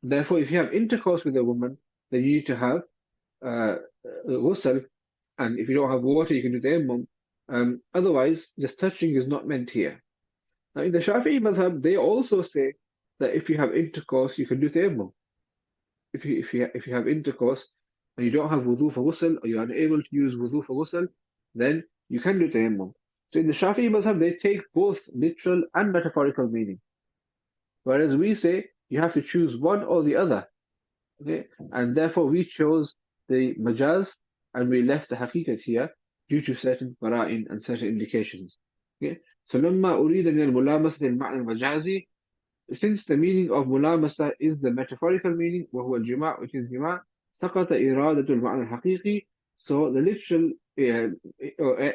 Therefore, if you have intercourse with a woman, then you need to have uh, ghusl, and if you don't have water, you can do tayammum. Otherwise, just touching is not meant here. Now, in the Shafi'i madhab, they also say that if you have intercourse, you can do tayammum. If you have intercourse and you don't have wudu for ghusl, or you're unable to use wudu for ghusl, then you can do tayammum. So in the Shafi'i madhab, they take both literal and metaphorical meaning, whereas we say you have to choose one or the other. Okay, and therefore we chose the majaz and we left the haqiqat here due to certain qara'in and certain indications. Okay, so لما أريد من الملامسة المعنى المجازي, since the meaning of mulamasa is the metaphorical meaning, وهو الجماع, which is جماع, سقط إرادة المعنى الحقيقي, so the literal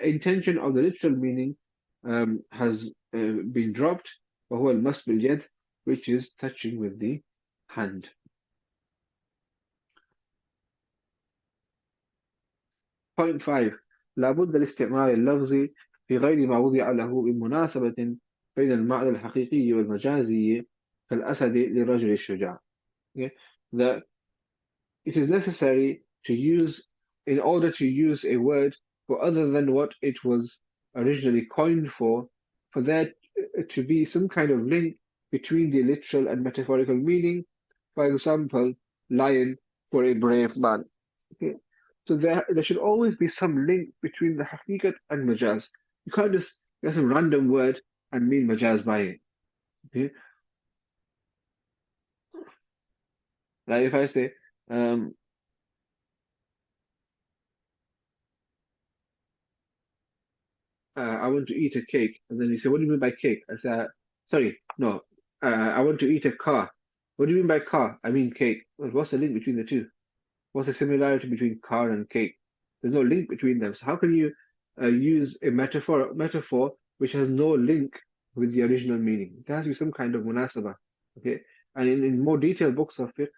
intention of the literal meaning has been dropped, وهو المس باليد, which is touching with the hand. Point 5. لابد لاستعمال اللفظ في غير ما وضع له بمناسبة بين المعنى الحقيقي والمجازي كالأسد للرجل الشجاع. Okay? That it is necessary to use, in order to use a word for other than what it was originally coined for there to be some kind of link between the literal and metaphorical meaning. For example, lion for a brave man. Okay? So there should always be some link between the haqiqat and majaz. You can't just get some random word and mean majaz by it. Okay? Like if I say, um, I want to eat a cake, and then you say, what do you mean by cake? I say, sorry, no, I want to eat a car. What do you mean by car? I mean cake. Well, what's the link between the two? What's the similarity between car and cake? There's no link between them. So how can you use a metaphor which has no link with the original meaning? There has to be some kind of munasaba. Okay, and in more detailed books of fiqh,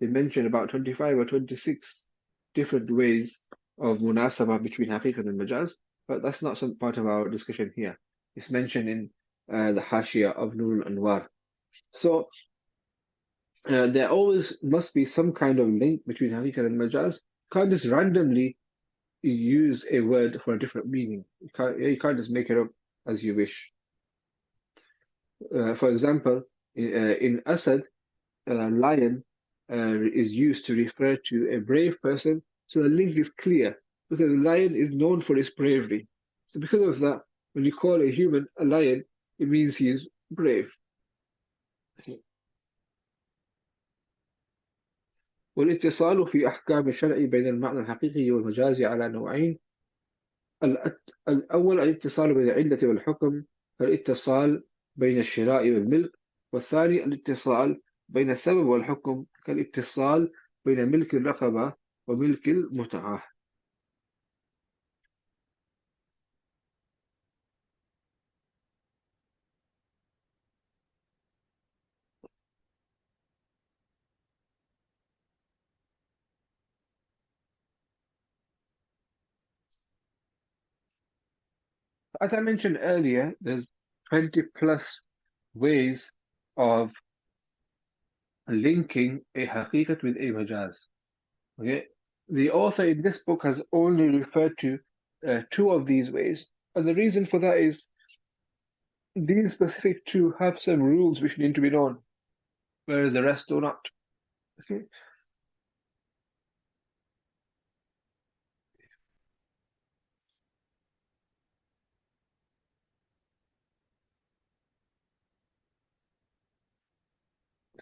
they mention about 25 or 26 different ways of munasaba between haqiqat and majaz, but that's not some part of our discussion here. It's mentioned in the Hashia of Nur al-Anwar. So there always must be some kind of link between haqiqat and majaz. You can't just randomly use a word for a different meaning. You can't just make it up as you wish. For example, in Asad, lion is used to refer to a brave person, so the link is clear because the lion is known for its bravery. So because of that, when you call a human a lion, it means he is brave. والاتصال في أحكام الشرع بين المعنى الحقيقي والمجازي على نوعين. الأول الاتصال بين العلة والحكم كالاتصال بين الشراء والملك، والثاني الاتصال بين السبب والحكم كالاتصال بين ملك الرقبة وملك المتعة. As I mentioned earlier, there's 20 plus ways of linking a haqiqat with a majaz. Okay, the author in this book has only referred to two of these ways, and the reason for that is these specific two have some rules which need to be known, whereas the rest do not. Okay,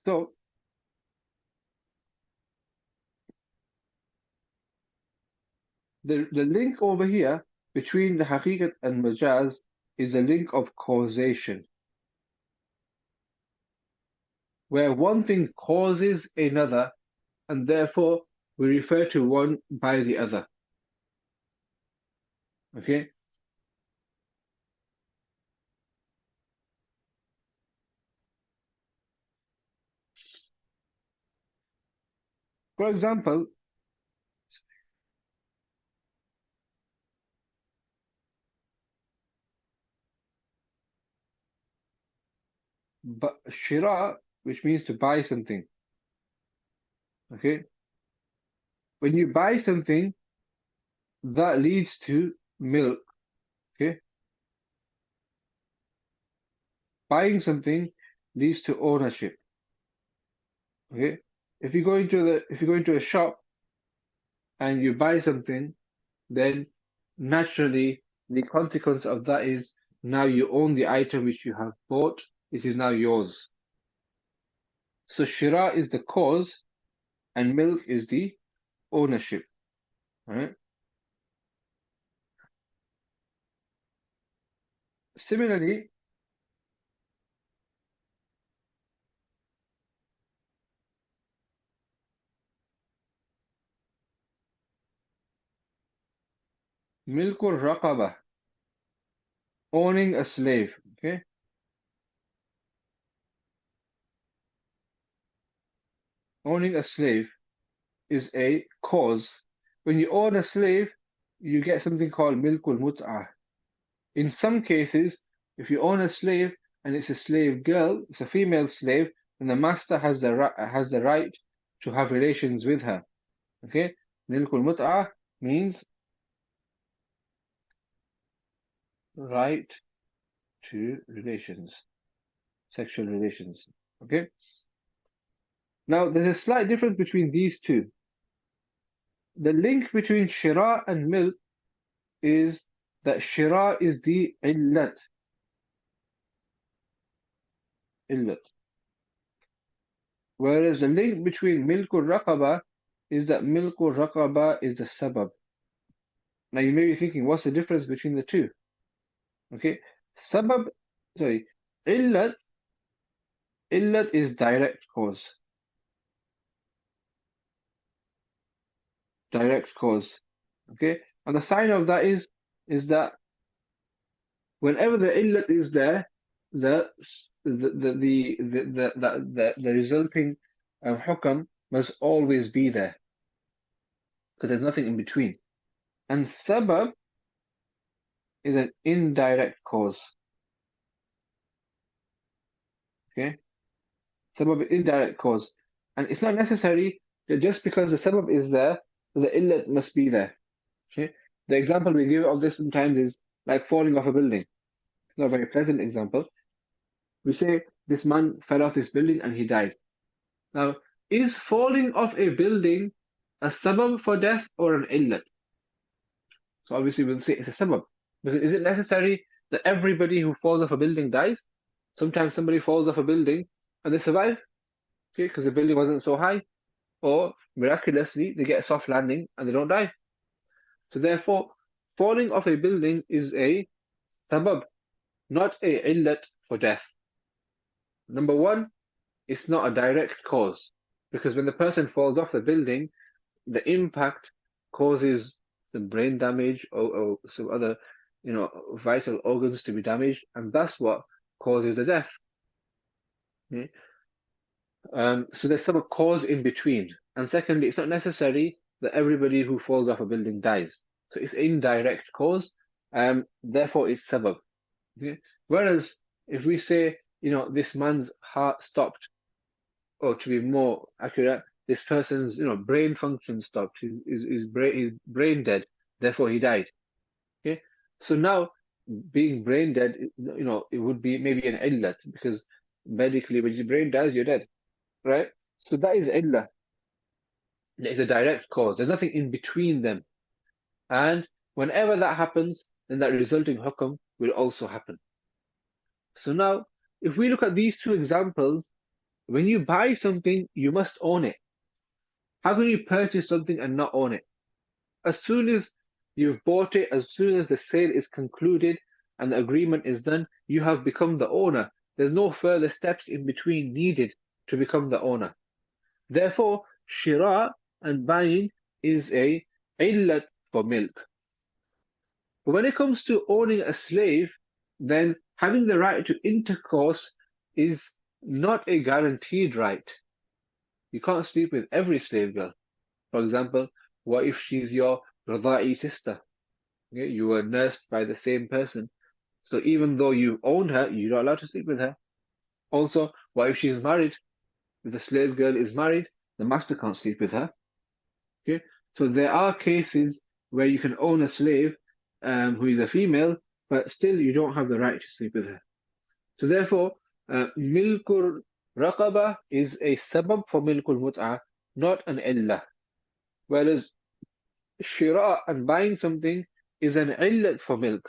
so the link over here between the haqiqat and majaz is the link of causation, where one thing causes another, and therefore we refer to one by the other. Okay, for example, shira, which means to buy something. Okay, when you buy something, that leads to milk. Okay, buying something leads to ownership. Okay, if you go into a shop and you buy something, then naturally the consequence of that is now you own the item which you have bought. It is now yours. So shira is the cause and milk is the ownership. Right? Similarly, milkur raqaba, owning a slave. Okay, owning a slave is a cause. When you own a slave, you get something called milkul mut'ah. In some cases, if you own a slave and it's a slave girl, it's a female slave, then the master has the right to have relations with her. Okay, milkul mut'ah means right to relations, sexual relations. Okay. Now there's a slight difference between these two. The link between shira and milk is that shira is the illat. Whereas the link between milkul raqaba is that milkul raqaba is the sabab. Now you may be thinking, what's the difference between the two? Okay, sabab, sorry, illat is direct cause. Direct cause. Okay, and the sign of that is that whenever the illat is there, the resulting hukam must always be there because there's nothing in between. And sabab is an indirect cause. Okay, sabab is indirect cause, and it's not necessary that just because the sabab is there, the illat must be there. Okay, the example we give of this sometimes is like falling off a building. It's not a very pleasant example. We say this man fell off this building and he died. Now, is falling off a building a sabab for death or an illat? So obviously we'll say it's a sabab. Because is it necessary that everybody who falls off a building dies? Sometimes somebody falls off a building and they survive, okay, because the building wasn't so high. Or miraculously, they get a soft landing and they don't die. So therefore, falling off a building is a sabab. not a illat for death. Number one, it's not a direct cause, because when the person falls off the building, the impact causes some brain damage or some other, vital organs to be damaged, and that's what causes the death. Okay? So there's some cause in between. And secondly, it's not necessary that everybody who falls off a building dies. So it's indirect cause, therefore it's sabab. Okay? Whereas if we say, this man's heart stopped, or to be more accurate, this person's, brain function stopped, his brain dead, therefore he died. Okay? So now being brain dead, it would be maybe an illat, because medically when your brain dies, you're dead. Right? So that is illah. There is a direct cause. There's nothing in between them. And whenever that happens, then that resulting hukam will also happen. So now, if we look at these two examples, when you buy something, you must own it. How can you purchase something and not own it? As soon as you've bought it, as soon as the sale is concluded and the agreement is done, you have become the owner. There's no further steps in between needed to become the owner. Therefore, shira and buying is a illat for milk. But when it comes to owning a slave, then having the right to intercourse is not a guaranteed right. You can't sleep with every slave girl. For example, what if she's your radha'i sister? Okay? You were nursed by the same person. So even though you own her, you're not allowed to sleep with her. Also, what if she's married? If the slave girl is married, the master can't sleep with her. Okay? So there are cases where you can own a slave who is a female, but still you don't have the right to sleep with her. So therefore, milkur raqaba is a sabab for milkul mut'ah, not an illah. Whereas shira and buying something is an illat for milk.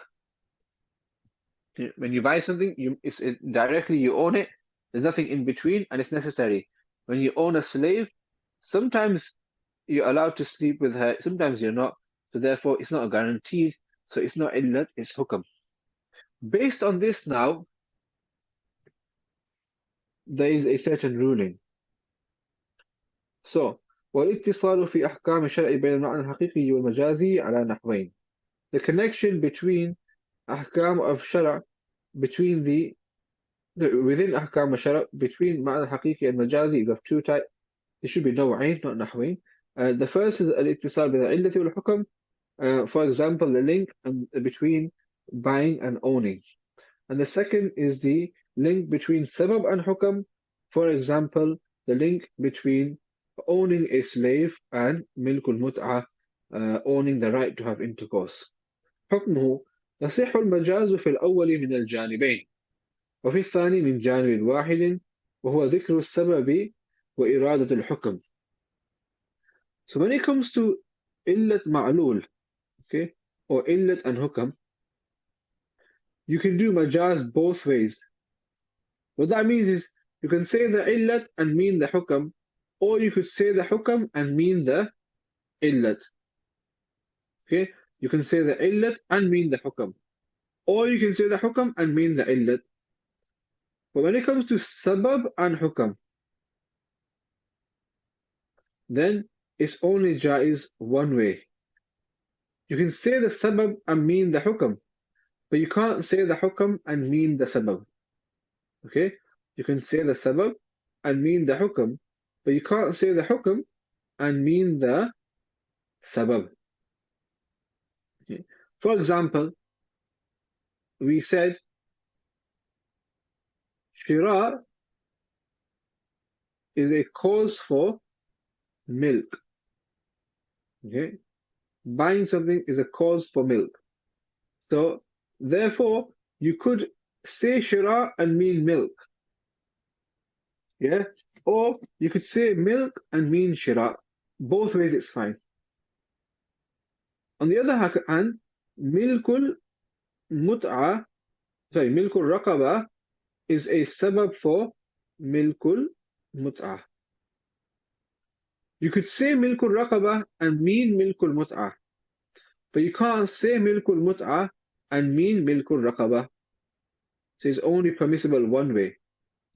When you buy something, it's directly you own it. There's nothing in between, and it's necessary. When you own a slave, sometimes you're allowed to sleep with her, sometimes you're not. So therefore, it's not a guaranteed. So it's not illat, it's hukam. Based on this now, there is a certain ruling. So, والاتصال في أحكام الشرع بين المعنى الحقيقي والمجازي على نحوين. The connection between أحكام of شرع, between within أحكام الشرع, between معنى الحقيقي and مجازي is of two types. It should be نوعين, not نحوين. The first is الاتصال بين العلة والحكم. For example, the link between buying and owning. And the second is the link between sabab and hukam. For example, the link between owning a slave and milkul mut'ah, owning the right to have intercourse. حكمه يصح المجاز في الأول من الجانبين وفي الثاني من جانب واحد وهو ذكر السبب وإرادة الحكم. So when it comes to illat ma'lul, okay, or illat and hukam, you can do majaz both ways. What that means is you can say the illat and mean the hukam, or you could say the hukam and mean the illat. Okay, you can say the illat and mean the hukam, or you can say the hukam and mean the illat. But when it comes to sabab and hukam, then it's only jaiz one way. You can say the sabab and mean the hukam, but you can't say the hukam and mean the sabab. Okay, you can say the sabab and mean the hukam, but you can't say the hukam and mean the sabab. Okay. For example, we said shira is a cause for milk. Okay, buying something is a cause for milk. So therefore, you could say shira and mean milk. Yeah, or you could say milk and mean shira. Both ways it's fine. On the other hand, milkul mut'ah, milkul raqaba is a sabab for milkul mut'ah. You could say milkul raqaba and mean milkul mut'ah, but you can't say milkul mut'ah and mean milkul raqaba. So it's only permissible one way.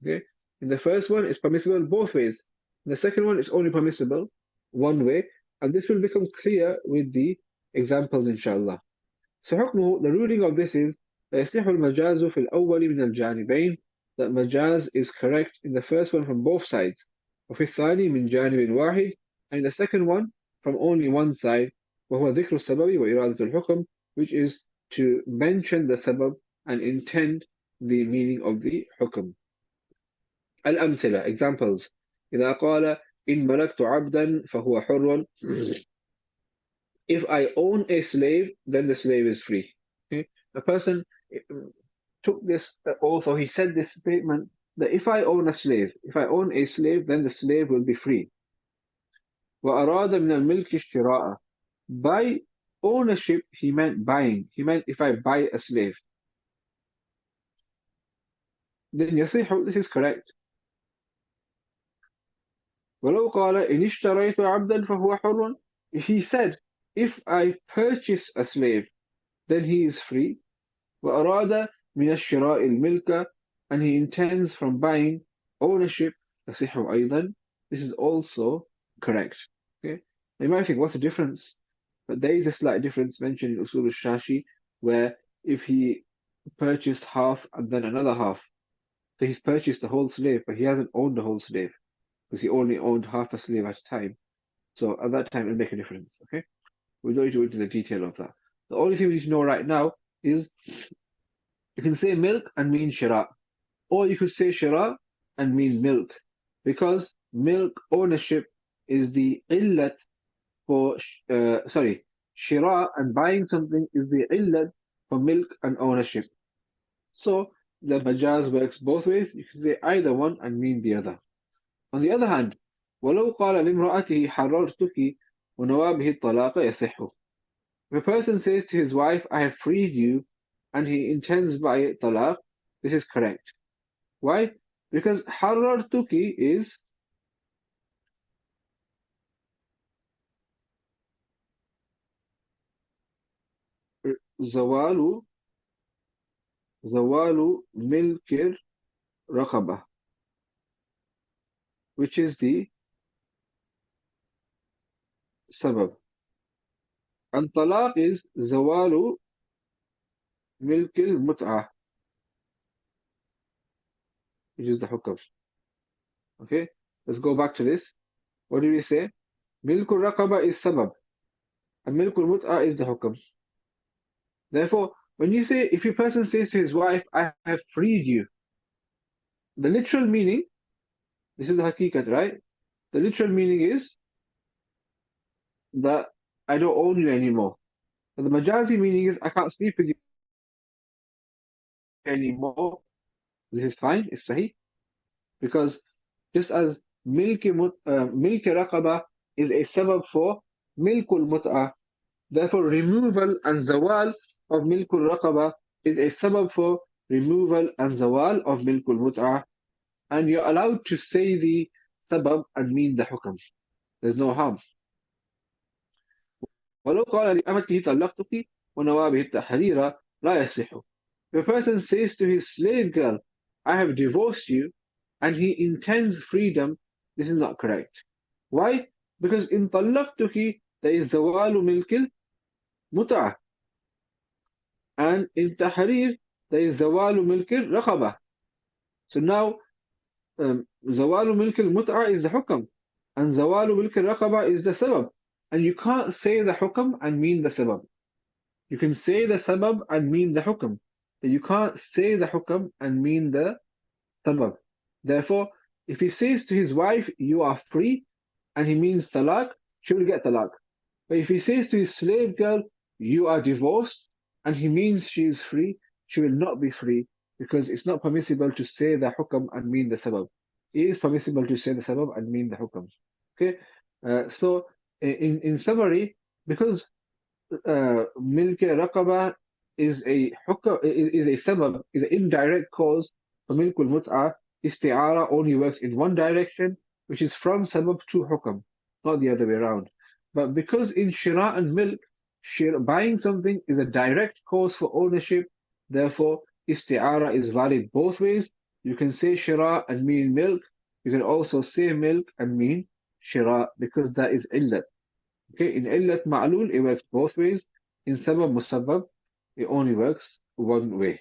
Okay. In the first one, it's permissible both ways. In the second one, it's only permissible one way. And this will become clear with the examples, inshallah. So حكمه, the ruling of this is يصح المجاز في الأول من الجانبين, that majaz is correct in the first one from both sides. وفي الثاني من جانب واحد, and in the second one from only one side. وهو ذكر السبب وإرادة الحكم, which is to mention the sabab and intend the meaning of the حكم. الأمثلة, examples. إذا قال إن ملكت عبدا فهو حر, if I own a slave, then the slave is free. Okay? A person took this oath, or he said this statement, that if I own a slave, then the slave will be free. وأراد من الملك اشتراءه. By ownership, he meant buying. He meant if I buy a slave. Then يصح, this is correct. ولو قال إن اشتريت عبدا فهو حر. If he said, if I purchase a slave, then he is free. وأراد من الشراء الملك, and he intends from buying ownership, يصح أيضا. This is also correct. Okay? You might think, what's the difference? But there is a slight difference mentioned in Usool al-Shashi, where if he purchased half and then another half, so he's purchased the whole slave, but he hasn't owned the whole slave, because he only owned half a slave at a time. So at that time, it'll make a difference. Okay? We don't need to go into the detail of that. The only thing we need to know right now is you can say milk and mean shira, or you could say shira and mean milk, because milk ownership is the illat for, shira and buying something is the illat for milk and ownership. So the majaz works both ways. You can say either one and mean the other. On the other hand, ولو قال لامرأته حررتك ونوابه الطلاق يصح. If a person says to his wife, I have freed you, and he intends by talaq, this is correct. Why? Because حررتك is زوال ملك الرقبة, which is the sabab. And talaq is زوال ملك المتعة, which is the hukam. Okay, let's go back to this. What did we say? ملك الرقبة is sabab, and ملك المتعة is the hukam. Therefore, when you say, if a person says to his wife, I have freed you, the literal meaning, this is the hakikat, right? The literal meaning is that I don't own you anymore. But the majazi meaning is I can't sleep with you anymore. This is fine, it's sahih. Because just as milk raqaba is a sabab for milkul mut'ah, therefore removal and zawal of milkul raqaba is a sabab for removal and zawal of milkul mut'ah, and you're allowed to say the sabab and mean the hukam. There's no harm. ولو قال لأمته طلقتك ونوابه التحرير لا يصح. If a person says to his slave girl, I have divorced you, and he intends freedom, this is not correct. Why? Because in طلقتك there is زوال ملك المتعة, and in tahrir there is زوال ملك الرقبة. So now زوال ملك المتعة is the hukam, and زوال ملك الرقبة is the sabab. And you can't say the hukam and mean the sabab. You can say the sabab and mean the hukam, but you can't say the hukam and mean the sabab. Therefore, if he says to his wife, you are free, and he means talaq, she will get talaq. But if he says to his slave girl, you are divorced, and he means she is free, she will not be free, because it's not permissible to say the hukam and mean the sabab. It is permissible to say the sabab and mean the hukam. Okay, so in summary, because milk raqaba is a sabab, is an indirect cause for milkul mut'ah, isti'ara only works in one direction, which is from sabab to hukam, not the other way around. But because in shira and milk, buying something is a direct cause for ownership, therefore isti'ara is valid both ways. You can say shira and mean milk. You can also say milk and mean shira because that is illat. Okay, in illat ma'lul, it works both ways. In sabab musabbab, it only works one way.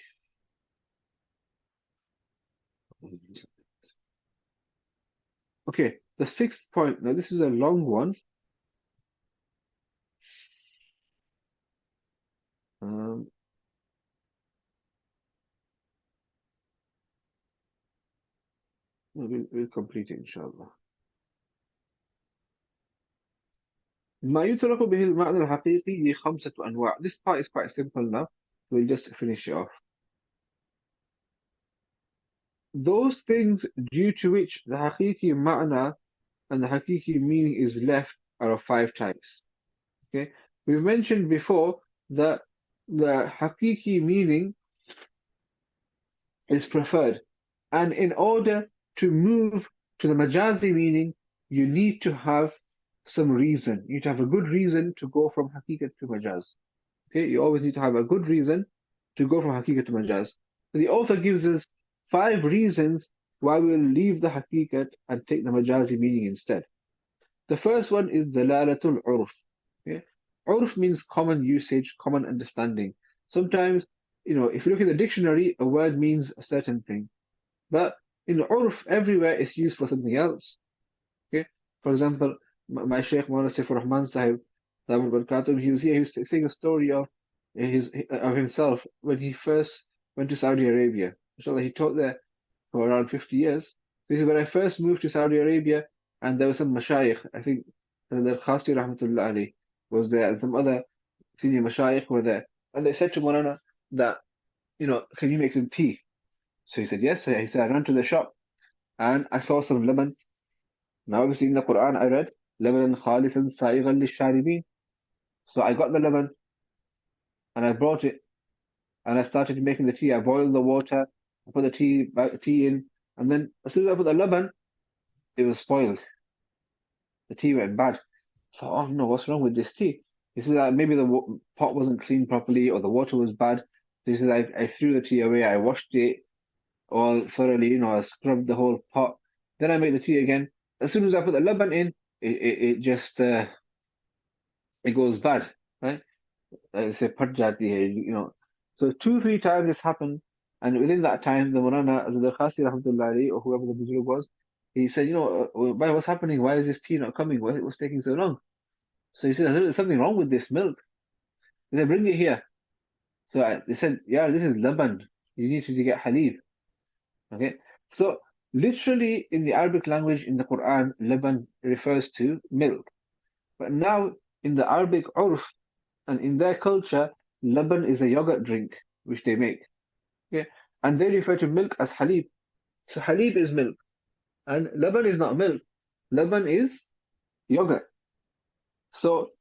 Okay, the sixth point. Now, this is a long one. Um, we'll complete it, inshallah. ما يترك به المعنى الحقيقي لخمسة أنواع. This part is quite simple now. We'll just finish it off. Those things due to which the haqiqi ma'na and the haqiqi meaning is left are of five types. Okay, we've mentioned before that the haqiqi meaning is preferred, and in order to move to the majazi meaning, you need to have some reason. You need to have a good reason to go from haqiqat to majaz. Okay, you always need to have a good reason to go from haqiqat to majaz. So the author gives us five reasons why we'll leave the haqiqat and take the majazi meaning instead. The first one is dalalatul urf. Okay? Urf means common usage, common understanding. Sometimes, if you look at the dictionary, a word means a certain thing. But in urf, everywhere it's used for something else. Okay? For example, my Shaykh Maulana Saifur Rahman Sahib, he was here, he was saying a story of himself when he first went to Saudi Arabia. Inshallah, he taught there for around 50 years. This is when I first moved to Saudi Arabia, and there were some mashayikh, I think the Khasti Rahmatullah Ali was there, and some other senior mashayikh were there. And they said to Maulana that, can you make some tea? So he said, yes. So he said, I ran to the shop and I saw some lemon. Now, obviously, in the Quran, I read, lemon khalisan sa'igan lisharibin. So I got the lemon and I brought it and I started making the tea. I boiled the water, I put the tea in, and then as soon as I put the lemon, it was spoiled. The tea went bad. I thought, oh no, what's wrong with this tea? He says that maybe the pot wasn't cleaned properly or the water was bad. So he says I threw the tea away, I washed it all thoroughly, I scrubbed the whole pot. Then I made the tea again. As soon as I put the lemon in, it just it goes bad, right? It's a parjati here, So 2-3 times this happened, and within that time, the Murana, as the Khasi Rahmatullahi, or whoever the Bujurg was, he said, what's happening? Why is this tea not coming? What's taking so long? So he said, there's something wrong with this milk. They said, bring it here. So they said, yeah, this is laban. You need to get halib. Okay. So literally in the Arabic language in the Quran, laban refers to milk. But now in the Arabic urf and in their culture, laban is a yogurt drink which they make. Okay. And they refer to milk as halib. So halib is milk. And laban is not milk. Laban is yogurt. So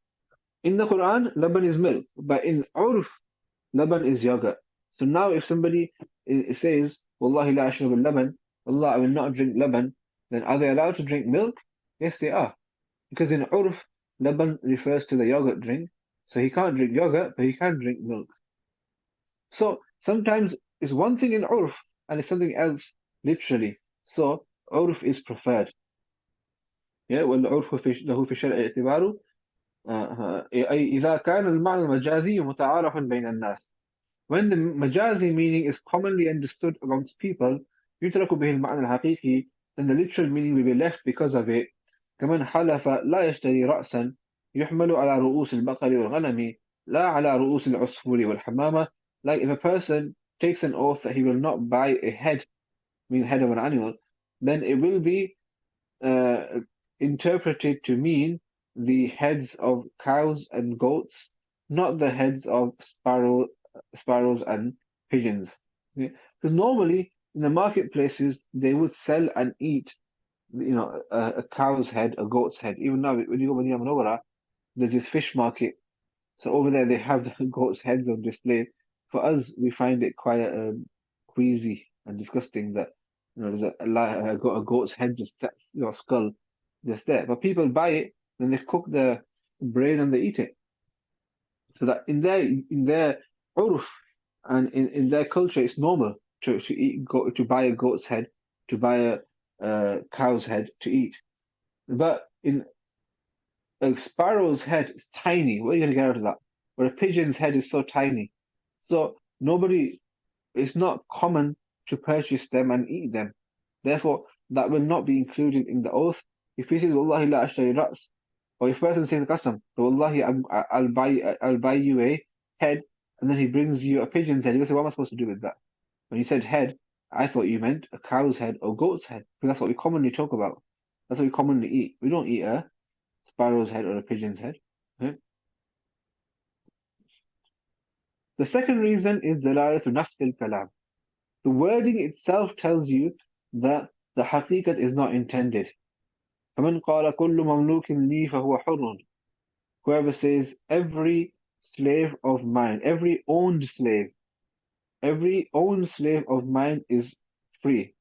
in the Quran, laban is milk. But in urf, laban is yogurt. So now if somebody says, Wallahi la ashrab al-laban, Allah, I will not drink laban, then are they allowed to drink milk? Yes, they are. Because in urf, laban refers to the yogurt drink. So he can't drink yogurt, but he can drink milk. So sometimes it's one thing in urf, and it's something else literally. So urf is preferred. Yeah, والعرف له في الشرع اعتباره أي إذا كان المعنى المجازي متعارفا بين الناس. When the majazi meaning is commonly understood amongst people, يترك به المعنى الحقيقي, then the literal meaning will be left because of it. كمن حلف لا يشتري رأسا يحمل على رؤوس البقر والغنم لا على رؤوس العصفور والحمامة. Like if a person takes an oath that he will not buy a head, mean head of an animal, then it will be interpreted to mean the heads of cows and goats, not the heads of sparrows and pigeons. Okay? Because normally in the marketplaces they would sell and eat, a cow's head, a goat's head. Even now, when you go to Madinah Munawwara, there's this fish market. So over there they have the goat's heads on display. For us, we find it quite queasy and disgusting that there's a goat's head just skull just there. But people buy it, then they cook the brain and they eat it. So that in their urf, And in their culture, it's normal to buy a goat's head, to buy a cow's head to eat. But in a sparrow's head is tiny. What are you going to get out of that? But a pigeon's head is so tiny. So it's not common to purchase them and eat them. Therefore, that will not be included in the oath. If he says, Wallahi la ashtari ras, or if a person says qasam, so Wallahi, I'll buy you a head, and then he brings you a pigeon's head, you say, what am I supposed to do with that? When you said head, I thought you meant a cow's head or goat's head, because that's what we commonly talk about. That's what we commonly eat. We don't eat a sparrow's head or a pigeon's head. Okay? The second reason is dalalatu nafs al-kalam. The wording itself tells you that the haqiqat is not intended. فَمَنْ قَالَ كُلُّ مَمْلُوكٍ لِي فَهُوَ حُرٌّ. Whoever says every slave of mine, every owned slave of mine is free.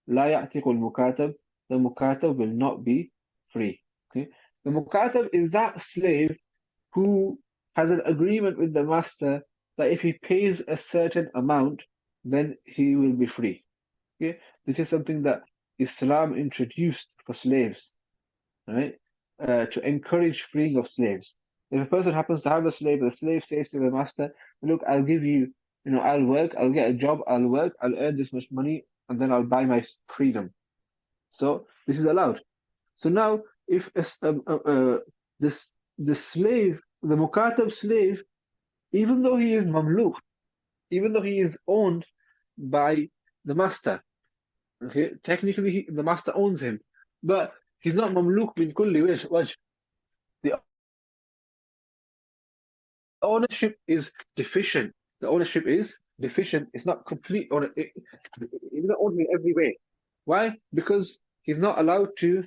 لا يعتق المكاتب. The mukatab will not be free. Okay? The mukatab is that slave who has an agreement with the master that if he pays a certain amount, then he will be free. Okay? This is something that Islam introduced for slaves, right? To encourage freeing of slaves. If a person happens to have a slave, the slave says to the master, look, I'll give you, I'll work, I'll get a job, I'll work, I'll earn this much money, and then I'll buy my freedom. So this is allowed. So now, if the slave, the mukatab slave, even though he is mamluk, even though he is owned by the master, okay, technically the master owns him, but he's not mamluk min kulli wajh. The ownership is deficient. The ownership is deficient. It's not complete. It doesn't own him in every way. Why? Because he's not allowed to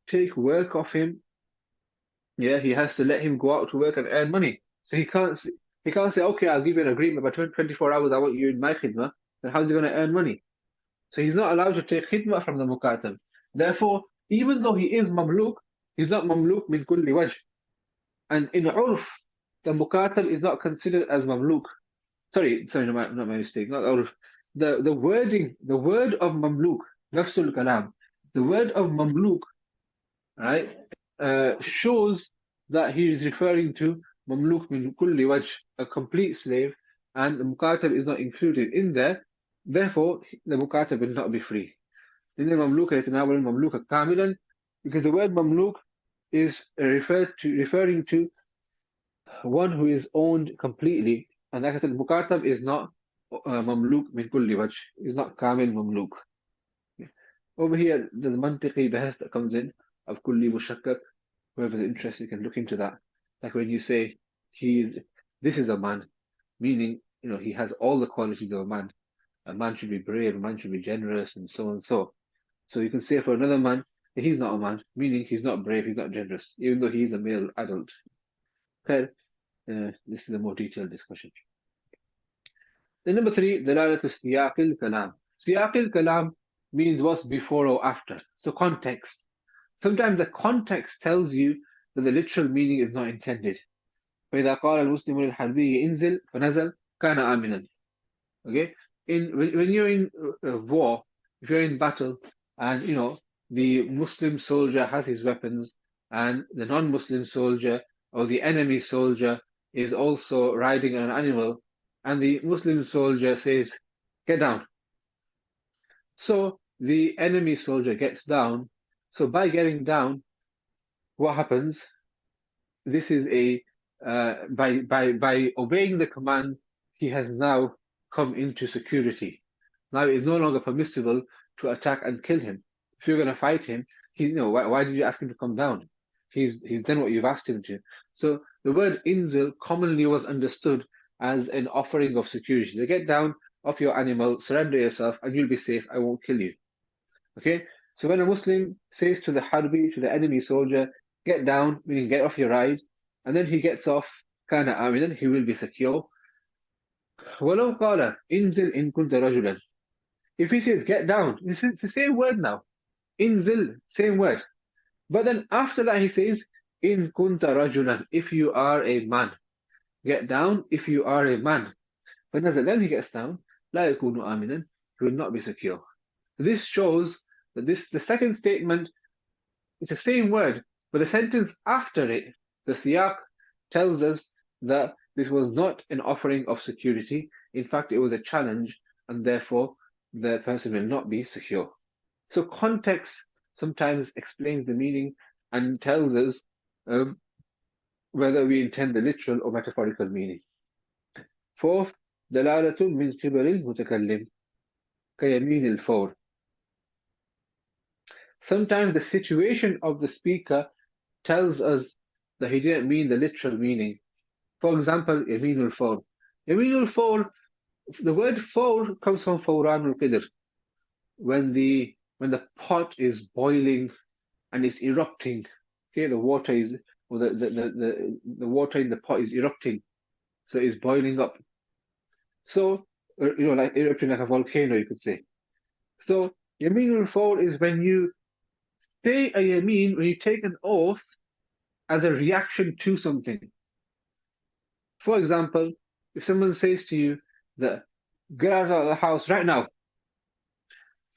take work off him. Yeah, he has to let him go out to work and earn money. So he can't say, okay, I'll give you an agreement, but 24 hours I want you in my khidmah. Then how's he going to earn money? So he's not allowed to take khidmah from the mukatab. Therefore, even though he is mamluk, he's not mamluk min kulli wajh. And in urf, the mukatab is not considered as mamluk. Sorry, not my mistake, not urf. The word of mamluk, nafsul kalam, the word of mamluk, right, shows that he is referring to mamluk min kulli wajh, a complete slave, and the mukatab is not included in there. Therefore, the mukatab will not be free. إن المملوك يتناول المملوك كاملا, because the word mamluk is referring to one who is owned completely, and like I said, mukatab is not mamluk min kulli wajh, is not kamil mamluk. Over here, there's mantiqi bahas that comes in of kulli mushakkak. Whoever's interested can look into that. Like when you say this is a man, meaning he has all the qualities of a man. A man should be brave, a man should be generous, and so on and so. So you can say for another man, he's not a man, meaning he's not brave, he's not generous, even though he's a male adult. Okay, this is a more detailed discussion. Then number 3, dalalatu siyaq al-kalam. Siyaq al-kalam means what's before or after. So context. Sometimes the context tells you that the literal meaning is not intended. فإذا قال المسلم للحربي انزل فنزل كان آمنا. Okay, when you're in war, if you're in battle, and the Muslim soldier has his weapons, and the non-Muslim soldier or the enemy soldier is also riding on an animal, and the Muslim soldier says, "Get down." So the enemy soldier gets down. So by getting down, what happens? This is by obeying the command, he has now come into security. Now it is no longer permissible to attack and kill him. If you're going to fight him, why did you ask him to come down? He's done what you've asked him to. So the word inzil commonly was understood as an offering of security. So get down off your animal, surrender yourself, and you'll be safe. I won't kill you. Okay? So when a Muslim says to the harbi, to the enemy soldier, get down, meaning get off your ride, and then he gets off, kana aminan, he will be secure. وَلَوْ قَالَ إِنزِلْ إِن كُنْتَ رَجُلًا. If he says get down, it's the same word now. Inzil, same word. But then after that he says, إِن كُنْتَ رَجُلًا, if you are a man. get down if you are a man. Then he gets down, لا يكون آمنا, he will not be secure. This shows that the second statement is the same word, but the sentence after it, the siyaq, tells us that this was not an offering of security. In fact, it was a challenge, and therefore the person will not be secure. So context sometimes explains the meaning and tells us whether we intend the literal or metaphorical meaning. Fourth, دلالة من قبل المتكلم كيمين الفور. Sometimes the situation of the speaker tells us that he didn't mean the literal meaning. For example, Yaminul Fawr. Yaminul Fawr, the word Fawr comes from Fawranul Qidr. When the pot is boiling and it's erupting, okay, the water is, or the water in the pot is erupting, so it's boiling up. So, like erupting like a volcano, you could say. So, Yaminul Fawr is when you say a Yamin, when you take an oath as a reaction to something. For example, if someone says to you that get out of the house right now,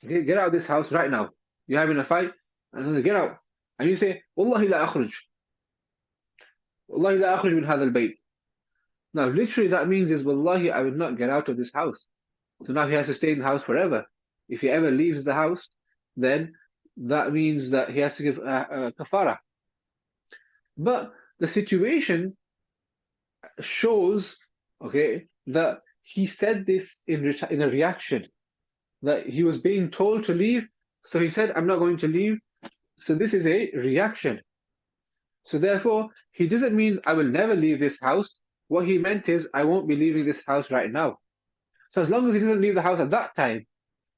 okay, get out of this house right now. You're having a fight, and they get out, and you say, "Wallahi la akhruj, Wallahi la akhruj min hadha al-bayt." Now, literally, that means is, "Wallahi, I will not get out of this house." So now he has to stay in the house forever. If he ever leaves the house, then that means that he has to give kafara. But the situation shows, okay, that he said this in a reaction, that he was being told to leave, so he said, "I'm not going to leave." So this is a reaction. So therefore, he doesn't mean I will never leave this house. What he meant is, I won't be leaving this house right now. So as long as he doesn't leave the house at that time,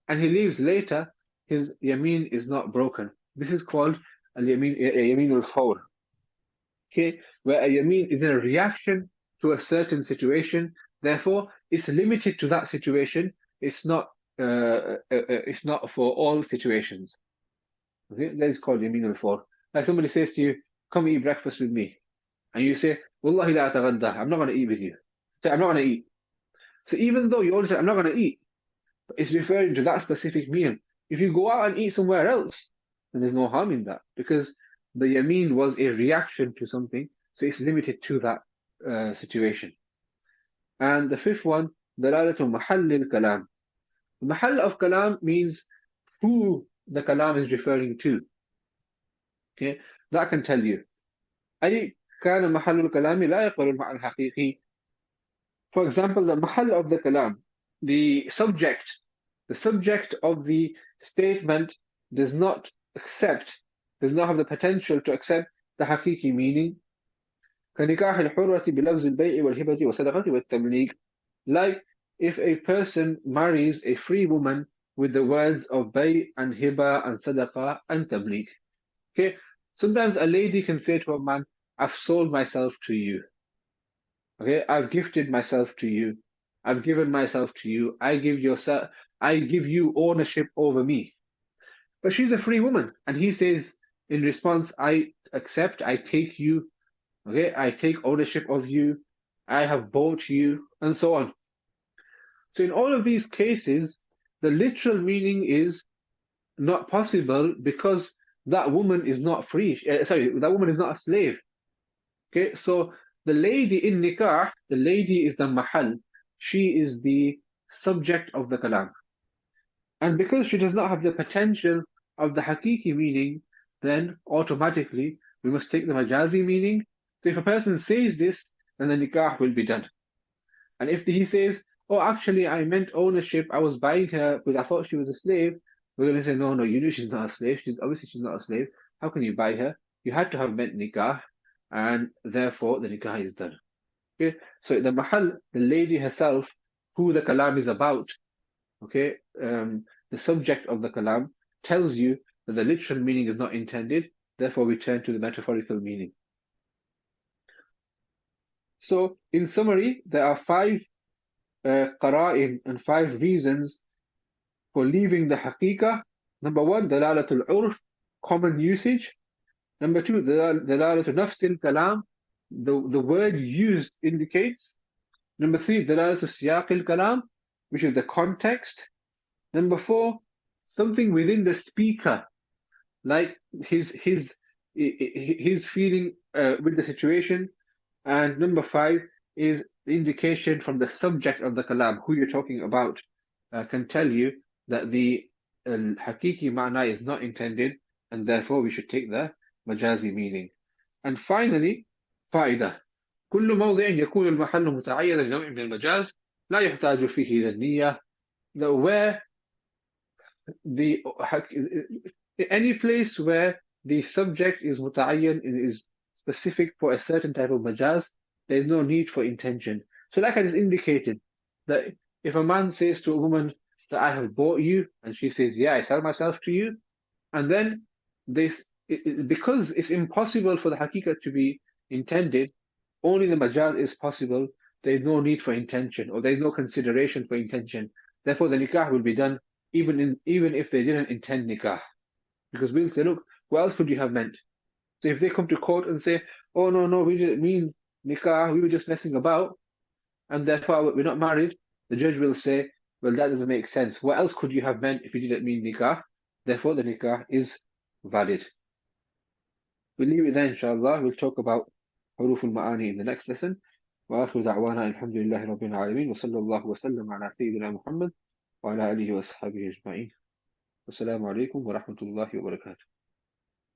and he leaves later, his yameen is not broken. This is called al-yamin al-fawr. Okay, where a yameen is in a reaction to a certain situation. Therefore, it's limited to that situation. It's not for all situations. Okay, that is called yamin al-fawr. Like somebody says to you, "Come eat breakfast with me," and you say, "Wallahi la ataghadda, I'm not going to eat with you." Say, "I'm not going to eat." So even though you already said, "I'm not going to eat," it's referring to that specific meal. If you go out and eat somewhere else, then there's no harm in that, because the yameen was a reaction to something, so it's limited to that situation. And the fifth one, dalalatu mahall al-kalam. The mahall of kalam means who the kalam is referring to. Okay, that can tell you. أي كان محل الكلام لا يقبل المعنى الحقيقي. For example, the mahal of the kalam, the subject of the statement does not have the potential to accept the hakiki meaning. كنكاح الحرة بلفظ البيع والهبة والصدقة والتمليك. Like if a person marries a free woman with the words of bay and hiba and sadaqah and tamlik. Okay, sometimes a lady can say to a man, "I've sold myself to you. Okay, I've gifted myself to you. I've given myself to you. I give you ownership over me." But she's a free woman, and he says in response, "I accept, I take you, okay, I take ownership of you, I have bought you," and so on. So in all of these cases, the literal meaning is not possible because that woman is not free. That woman is not a slave. Okay, so the lady in nikah, the lady is the mahal. She is the subject of the kalam. And because she does not have the potential of the hakiki meaning, then automatically we must take the majazi meaning. So if a person says this, then the nikah will be done. And if he says, "Oh, actually, I meant ownership, I was buying her because I thought she was a slave," we're going to say, "No, you knew she's not a slave. She's not a slave. How can you buy her? You had to have meant nikah, and therefore the nikah is done." Okay, so the mahal, the lady herself, who the kalam is about, okay, the subject of the kalam tells you that the literal meaning is not intended. Therefore, we turn to the metaphorical meaning. So, in summary, there are 5 qara'in and 5 reasons for leaving the haqiqah. Number 1, dalalatul urf, common usage. Number 2, dalalatu nafsil kalam, the word used indicates. Number 3, دلالة السياق الكلام, which is the context. Number 4, something within the speaker, like his feeling with the situation. And number 5 is the indication from the subject of the kalam, who you're talking about, can tell you that the hakiki ma'na is not intended, and therefore we should take the majazi meaning. And finally, فائدة: كل موضع يكون المحل متعينا لنوع من المجاز لا يحتاج فيه إلى النية. Where the any place where the subject is muta'ayyan, is specific for a certain type of majaz, there is no need for intention. So like I just indicated, that if a man says to a woman that I have bought you, and she says, yeah, I sell myself to you, and then this, because it's impossible for the haqiqat to be intended, only the majaz is possible, there is no need for intention, or there is no consideration for intention. Therefore, the nikah will be done even if they didn't intend nikah. Because we'll say, look, what else could you have meant? So if they come to court and say, oh, no, we didn't mean nikah, we were just messing about, and therefore we're not married, the judge will say, well, that doesn't make sense. What else could you have meant if you didn't mean nikah? Therefore, the nikah is valid. We'll leave it there, inshallah. We'll talk about حروف المعاني in the next lesson. وآخر دعوانا الحمد لله رب العالمين وصلى الله وسلم على سيدنا محمد وعلى آله وصحبه أجمعين. والسلام عليكم ورحمة الله وبركاته.